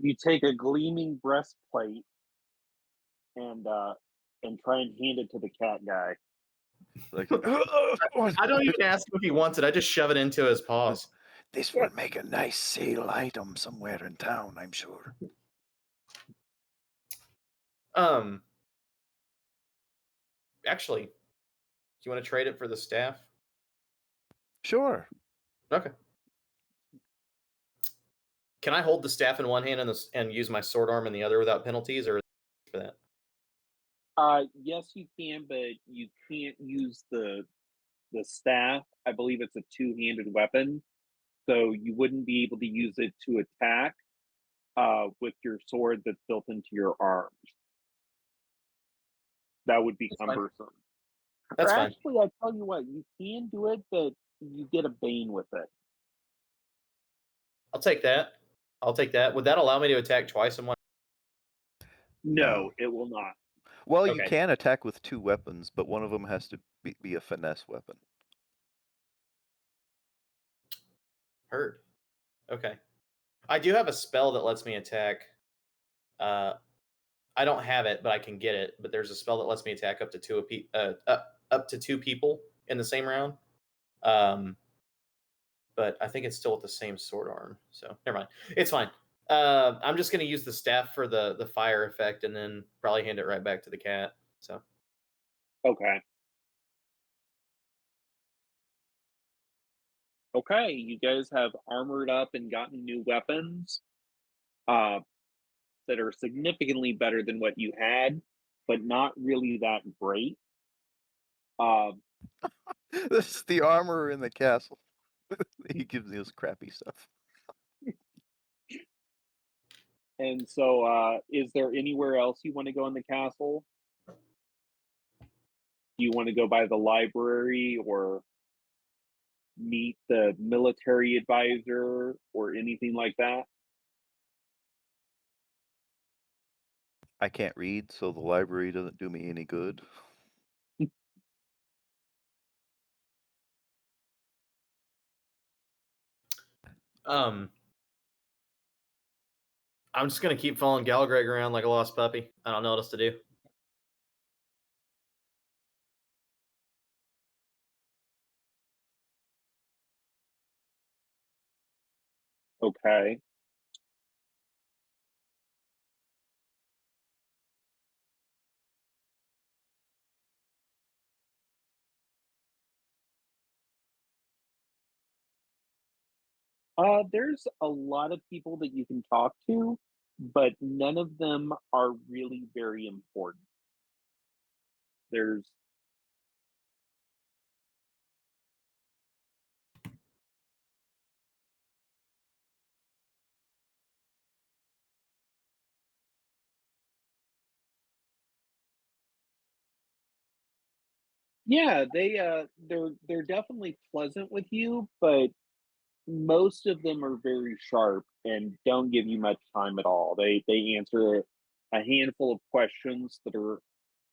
You take a gleaming breastplate and try and hand it to the cat guy. Like, I don't even ask him if he wants it. I just shove it into his paws. This will make a nice sale item somewhere in town, I'm sure. Actually, do you want to trade it for the staff? Sure. Okay. Can I hold the staff in one hand and use my sword arm in the other without penalties, or for that? Yes, you can, but you can't use the staff. I believe it's a two-handed weapon, so you wouldn't be able to use it to attack with your sword that's built into your arms. That would be cumbersome. That's fine. Actually, I tell you what, you can do it, but you get a bane with it. I'll take that. Would that allow me to attack twice in one? No, it will not. Well, you Okay. can attack with two weapons, but one of them has to be a finesse weapon. Heard. Okay. I do have a spell that lets me attack. I don't have it, but I can get it. But there's a spell that lets me attack up to two people in the same round. But I think it's still with the same sword arm. So never mind. It's fine. I'm just gonna use the staff for the fire effect, and then probably hand it right back to the cat. So. Okay. Okay, you guys have armored up and gotten new weapons that are significantly better than what you had, but not really that great. This is the armorer in the castle. He gives me this crappy stuff. And so, is there anywhere else you want to go in the castle? Do Do you want to go by the library or meet the military advisor or anything like that? I can't read, so the library doesn't do me any good. I'm just gonna keep following Galgreg around like a lost puppy. I don't know what else to do. Okay. There's a lot of people that you can talk to, but none of them are really very important. There's yeah, they're definitely pleasant with you, but most of them are very sharp and don't give you much time at all. They answer a handful of questions that are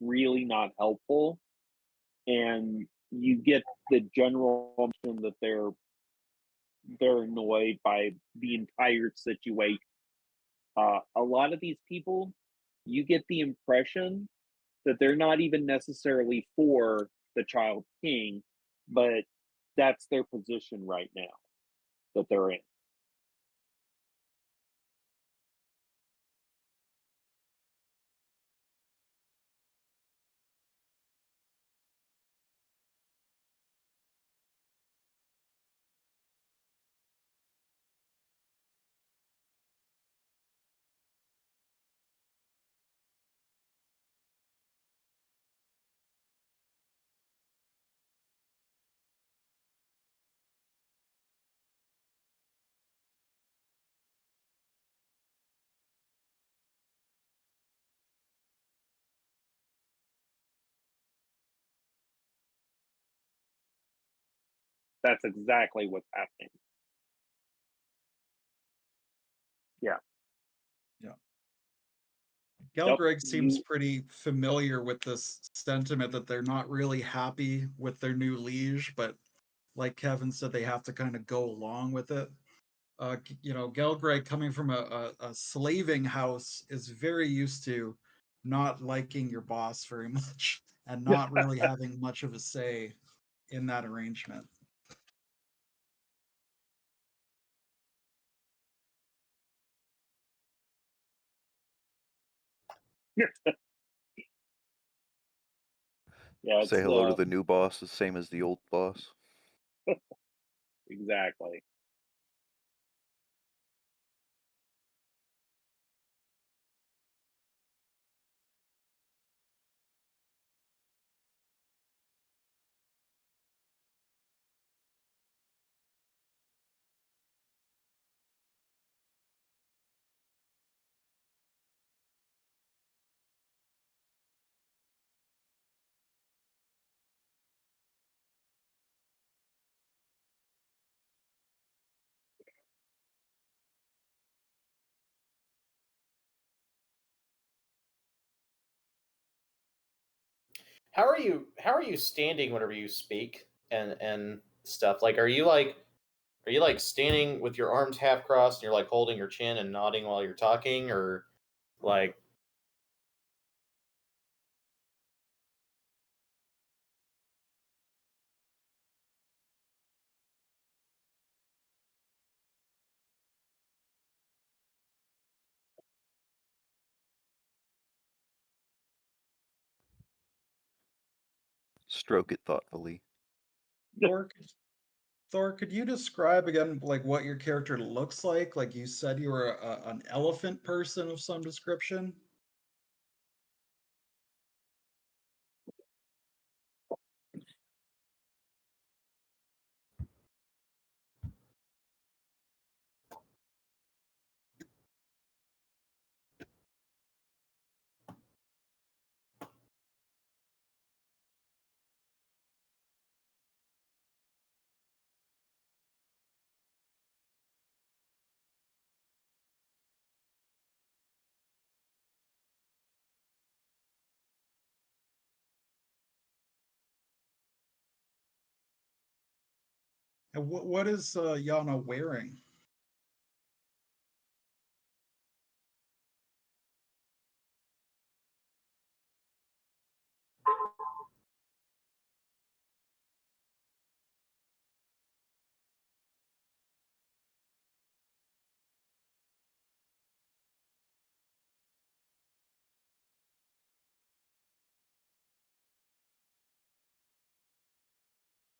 really not helpful, and you get the general impression that they're annoyed by the entire situation. A lot of these people, you get the impression that they're not even necessarily for the child king, but that's their position right now that they're in. That's exactly what's happening. Yeah. Yeah. Yep. Galgreg seems You pretty familiar with this sentiment that they're not really happy with their new liege, but like Kevin said, they have to kind of go along with it. Galgreg, coming from a slaving house, is very used to not liking your boss very much and not really having much of a say in that arrangement. yeah, Say it's hello to the new boss, the same as the old boss. exactly. How are you standing whenever you speak and stuff? Are you like standing with your arms half crossed and you're like holding your chin and nodding while you're talking, or like Stroke it thoughtfully. Thor, Thor, could you describe again like what your character looks like? Like you said, you were an elephant person of some description. And what is Yana wearing?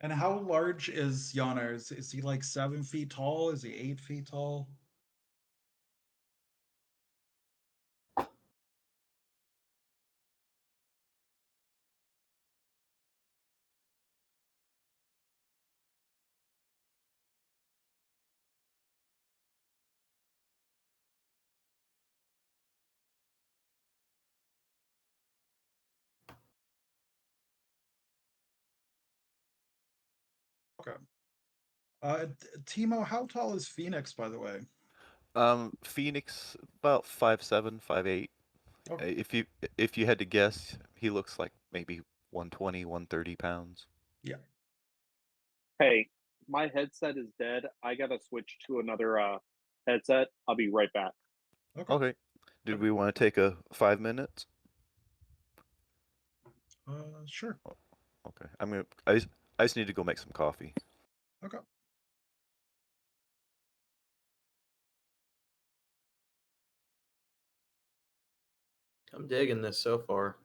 And how large is Yana? Is he like 7 feet tall? Is he 8 feet tall? Okay. Timo, how tall is Phoenix, by the way? Phoenix about 5'7", 5'8". Okay. If you had to guess, he looks like maybe 120, 130 pounds. Yeah. Hey, my headset is dead. I gotta switch to another headset. I'll be right back. Okay. Okay. Did Okay. we want to take a 5 minutes? Sure. Okay. I just need to go make some coffee. Okay. I'm digging this so far.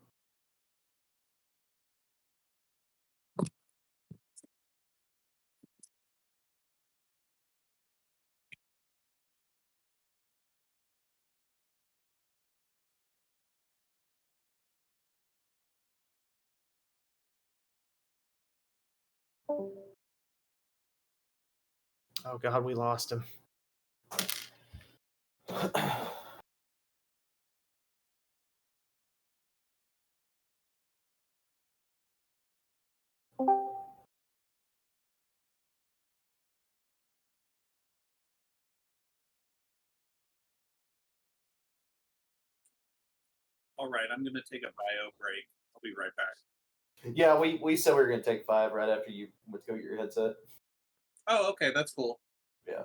Oh God, we lost him. All right, I'm gonna take a bio break. I'll be right back. Yeah, we said we were gonna take 5 right after you went to go get your headset. Oh, okay, that's cool. Yeah.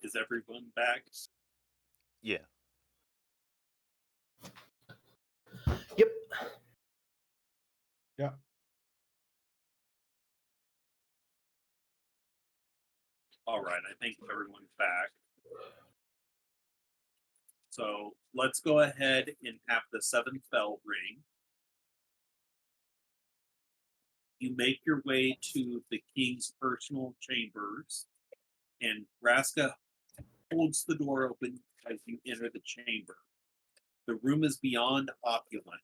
Is everyone back? Yeah. Yep. Yeah. All right, I think everyone's back. So let's go ahead and have the seventh bell ring. You make your way to the king's personal chambers, and Raska holds the door open as you enter the chamber. The room is beyond opulent.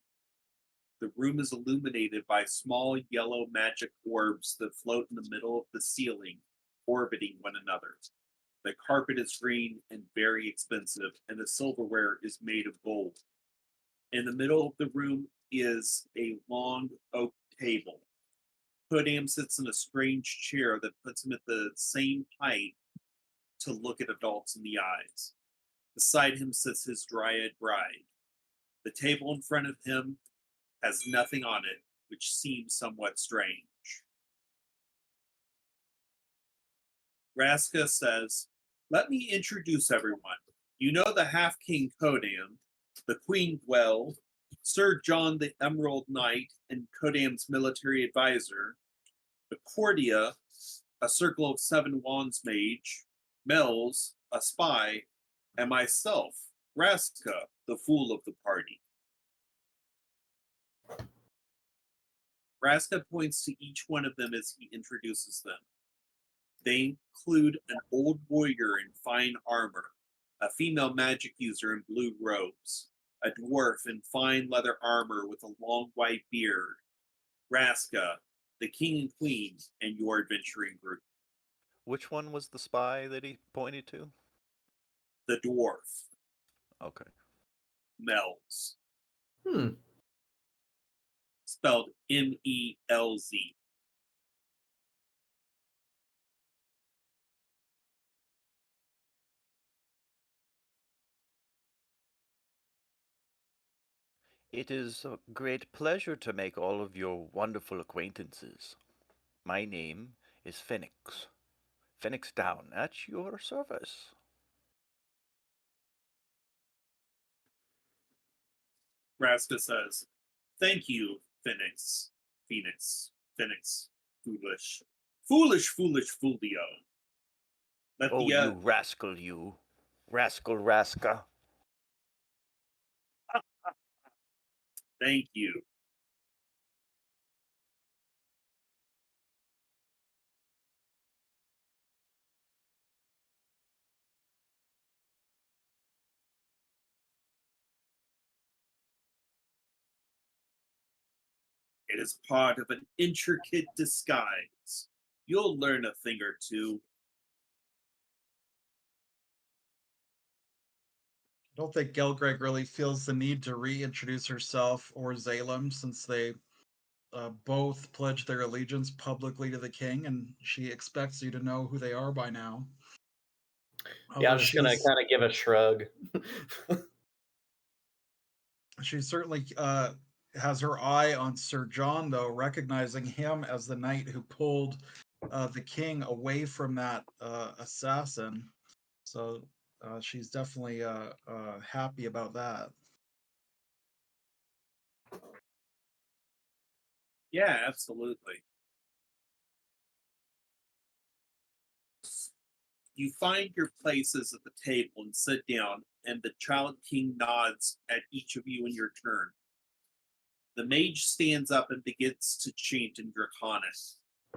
The room is illuminated by small yellow magic orbs that float in the middle of the ceiling, orbiting one another. The carpet is green and very expensive, and the silverware is made of gold. In the middle of the room is a long oak table. Codiem sits in a strange chair that puts him at the same height to look at adults in the eyes. Beside him sits his dryad bride. The table in front of him has nothing on it, which seems somewhat strange. Raska says, "Let me introduce everyone. You know the half-king Codiem, the Queen Gwell, Sir John the Emerald Knight and Codiem's military advisor, the Cordia, a Circle of Seven Wands mage, Mel's, a spy, and myself, Raska, the fool of the party." Raska points to each one of them as he introduces them. They include an old warrior in fine armor, a female magic user in blue robes, a dwarf in fine leather armor with a long white beard, Raska, the king and queen, and your adventuring group. Which one was the spy that he pointed to? The dwarf, Okay. Mel's, Hmm. spelled M-E-L-Z. It is a great pleasure to make all of your wonderful acquaintances. My name is Phoenix. Phoenix Down, at your service. Raska says, "Thank you, Phoenix. Phoenix. Phoenix. Foolish. Foolish, foolish, foolio." Let Oh, the, you rascal, you. Rascal Raska. Thank you. It is part of an intricate disguise. You'll learn a thing or two. I don't think Gelgreg really feels the need to reintroduce herself or Zalem since they both pledged their allegiance publicly to the king, and she expects you to know who they are by now. Yeah, I'm Although just gonna kind of give a shrug. she certainly has her eye on Sir John, though, recognizing him as the knight who pulled the king away from that assassin. So she's definitely happy about that. Yeah, absolutely. You find your places at the table and sit down, and the child king nods at each of you in your turn. The mage stands up and begins to chant in Draconic.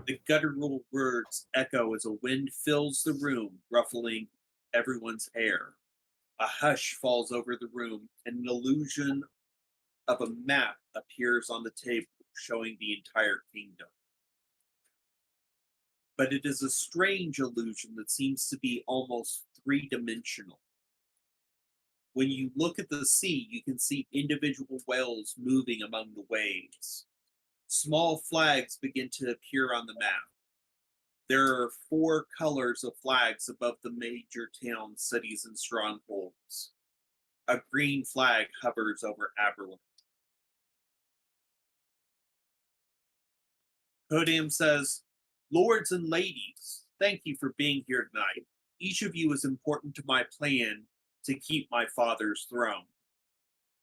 The guttural words echo as a wind fills the room, ruffling everyone's hair. A hush falls over the room, and an illusion of a map appears on the table, showing the entire kingdom. But it is a strange illusion that seems to be almost three-dimensional. When you look at the sea, you can see individual whales moving among the waves. Small flags begin to appear on the map. There are 4 colors of flags above the major towns, cities, and strongholds. A green flag hovers over Aberlin. Codiem says, "Lords and ladies, thank you for being here tonight. Each of you is important to my plan to keep my father's throne.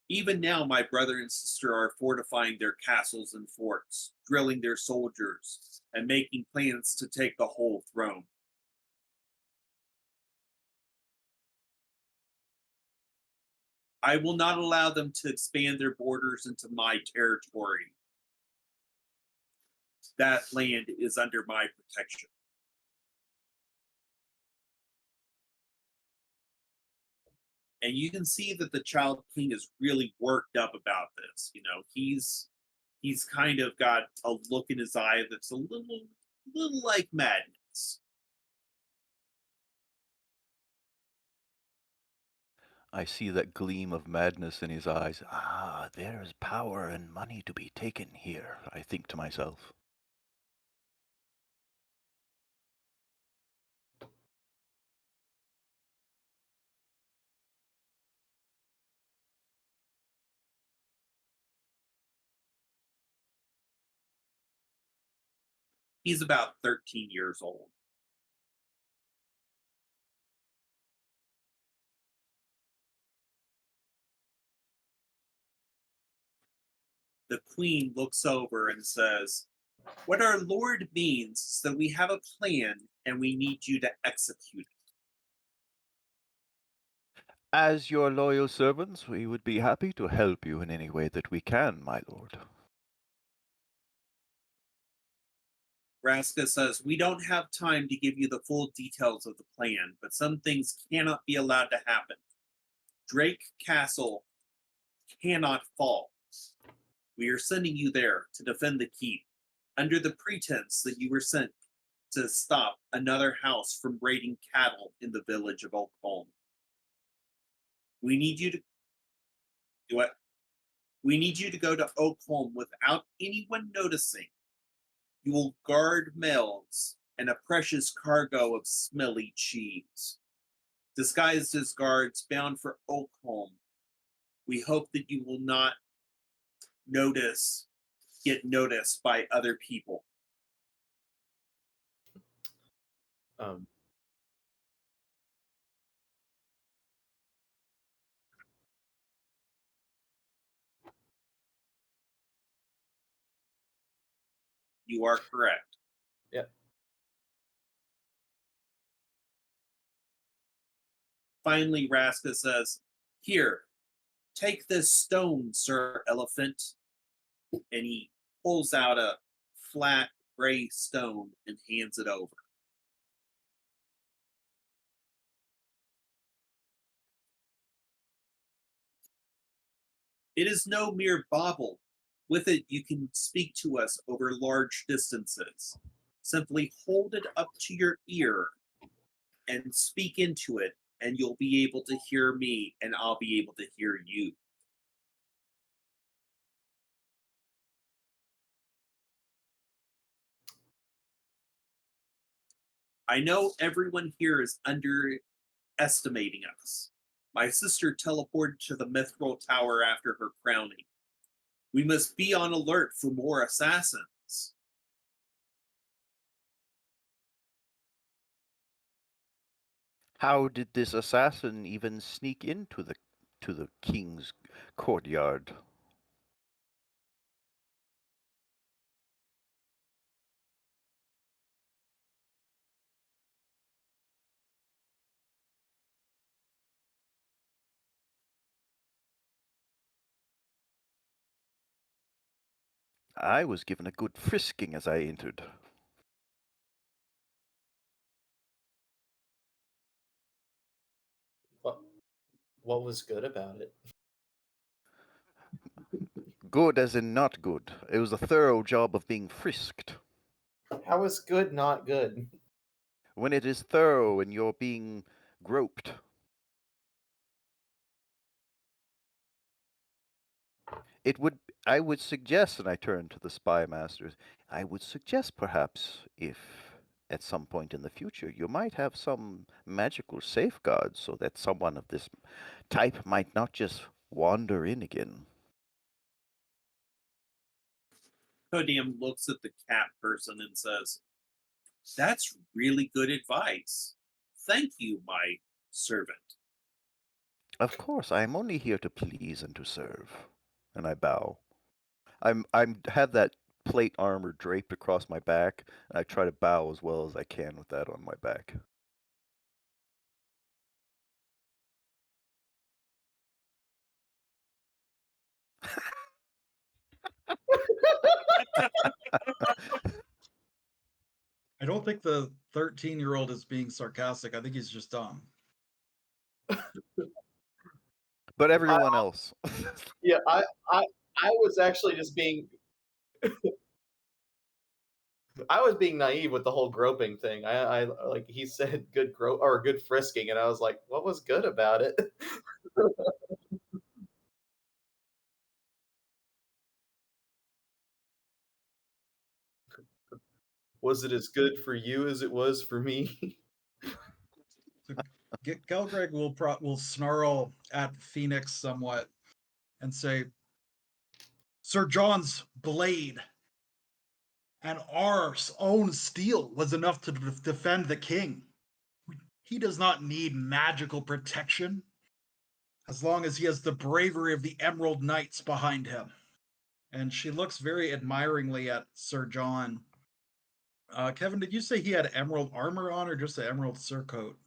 Even now, my brother and sister are fortifying their castles and forts, drilling their soldiers, and making plans to take the whole throne. I will not allow them to expand their borders into my territory. That land is under my protection. And you can see that the Child King is really worked up about this. You know, he's kind of got a look in his eye that's a little like madness. I see that gleam of madness in his eyes. Ah, there's power and money to be taken here, I think to myself. He's about 13 years old. The queen looks over and says, "What our Lord means is that we have a plan and we need you to execute it." As your loyal servants, we would be happy to help you in any way that we can, my lord. Raska says, "We don't have time to give you the full details of the plan, but some things cannot be allowed to happen. Drake Castle cannot fall. We are sending you there to defend the keep, under the pretense that you were sent to stop another house from raiding cattle in the village of Oakholm. We need you to do what? We need you to go to Oakholm without anyone noticing. You will guard mails and a precious cargo of smelly cheese. Disguised as guards bound for Oakholm, we hope that you will not get noticed by other people." Um, You are correct. Yep. Finally, Raska says, "Here, take this stone, Sir Elephant." And he pulls out a flat gray stone and hands it over. It is no mere bauble. With it, you can speak to us over large distances. Simply hold it up to your ear and speak into it, and you'll be able to hear me, and I'll be able to hear you. I know everyone here is underestimating us. My sister teleported to the Mithril Tower after her crowning. We must be on alert for more assassins. How did this assassin even sneak into the king's courtyard? I was given a good frisking as I entered. what was good about it? Good as in not good. It was a thorough job of being frisked. How is good not good? When it is thorough and you're being groped. I would suggest, and I turn to the spy masters, I would suggest perhaps if at some point in the future you might have some magical safeguards so that someone of this type might not just wander in again. Codiem looks at the cat person and says, "That's really good advice. thank you, my servant. Of course, I am only here to please and to serve. And I bow. I'm have that plate armor draped across my back, and I try to bow as well as I can with that on my back. I don't think the 13-year-old is being sarcastic. I think he's just dumb. But everyone else. Yeah, I was actually just being I was being naive with the whole groping thing. I like he said good grope or good frisking, and I was like, what was good about it? Was it as good for you as it was for me? So Gelgreg will snarl at Phoenix somewhat and say, Sir John's blade and our own steel was enough to defend the king. He does not need magical protection as long as he has the bravery of the Emerald Knights behind him. And she looks very admiringly at Sir John. Kevin, did you say he had emerald armor on or just an emerald surcoat?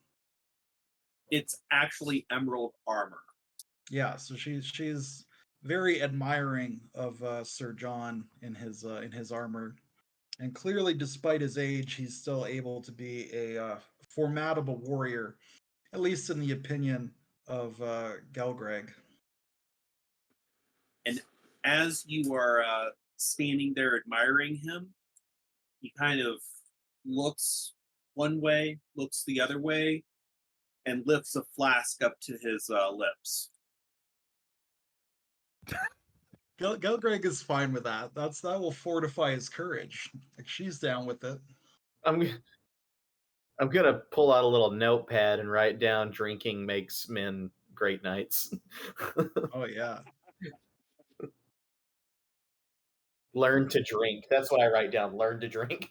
It's actually emerald armor. Yeah, so she's very admiring of Sir John in his armor, and clearly, despite his age, he's still able to be a formidable warrior, at least in the opinion of Gelgreg. And as you are standing there admiring him, he kind of looks one way, looks the other way, and lifts a flask up to his lips. Gelgreg is fine with that. That will fortify his courage. Like she's down with it. I'm gonna pull out a little notepad and write down "drinking makes men great knights." Oh yeah. Learn to drink. That's what I write down. Learn to drink.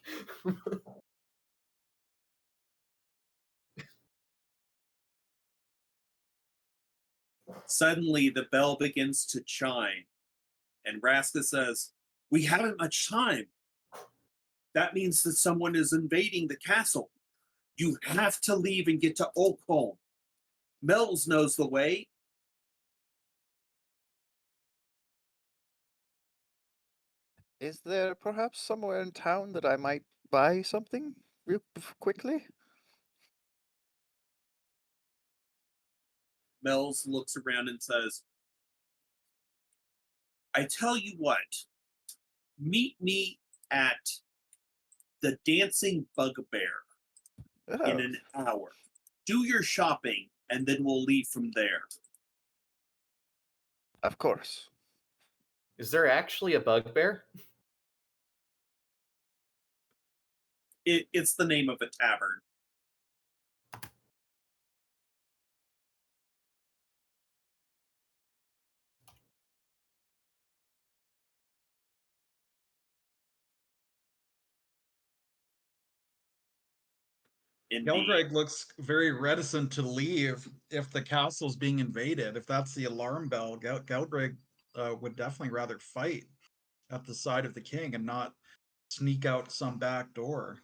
Suddenly, the bell begins to chime, and Raska says, "We haven't much time. That means that someone is invading the castle. You have to leave and get to Oakholm. Mel's knows the way." Is there perhaps somewhere in town that I might buy something real quickly? Mel's looks around and says, "I tell you what, meet me at the Dancing Bugbear in Oh, an hour. Do your shopping, and then we'll leave from there." of course. Is there actually a bugbear? It's the name of a tavern. Indeed. Gelgreg looks very reticent to leave if the castle's being invaded. If that's the alarm bell, Gelgreg would definitely rather fight at the side of the king and not sneak out some back door.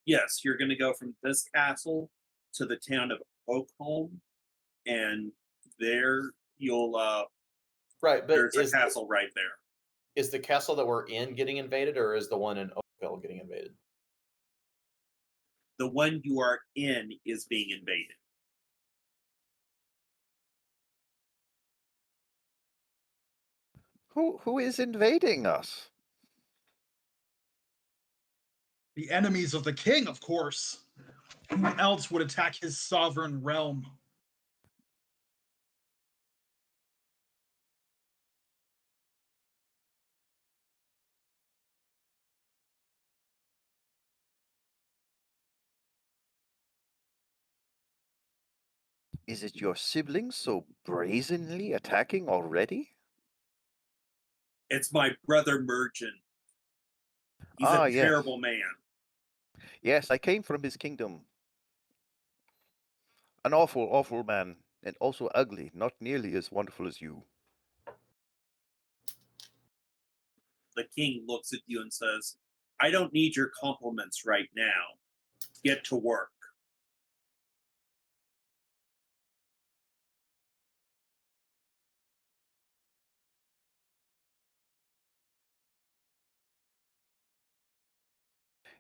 Yes, you're going to go from this castle to the town of Oakholm, and there you'll Right, but there's a castle right there. Is the castle that we're in getting invaded, or is the one in Oakville getting invaded? The one you are in is being invaded. Who is invading us? The enemies of the king, of course. Who else would attack his sovereign realm? Is it your siblings so brazenly attacking already? It's my brother Mergem. He's Ah, a yes. terrible man. Yes, I came from his kingdom. An awful, awful man, and also ugly, not nearly as wonderful as you. The king looks at you and says, I don't need your compliments right now. Get to work.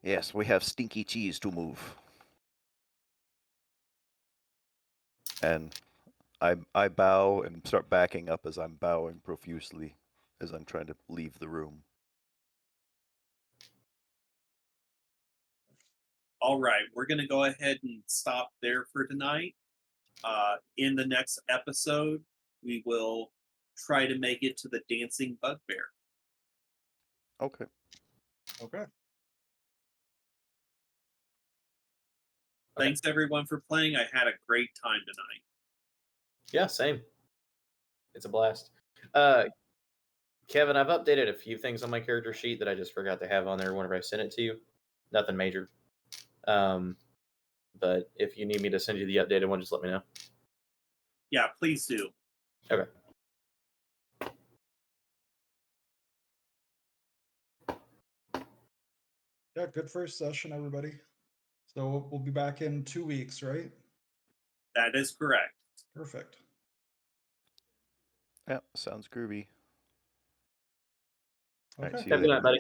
Yes, we have stinky cheese to move. And I bow and start backing up as I'm bowing profusely as I'm trying to leave the room. All right, we're going to go ahead and stop there for tonight. In the next episode, we will try to make it to the dancing bugbear. Okay. Okay. Thanks everyone for playing. I had a great time tonight. Yeah, same. It's a blast. Kevin, I've updated a few things on my character sheet that I just forgot to have on there whenever I sent it to you. Nothing major. But if you need me to send you the updated one, just let me know. Yeah, please do. Okay. Yeah, good first session, everybody. So we'll be back in 2 weeks, right? That is correct. Perfect. Yeah, sounds groovy. All right, Okay. see you Have a good later. night, buddy.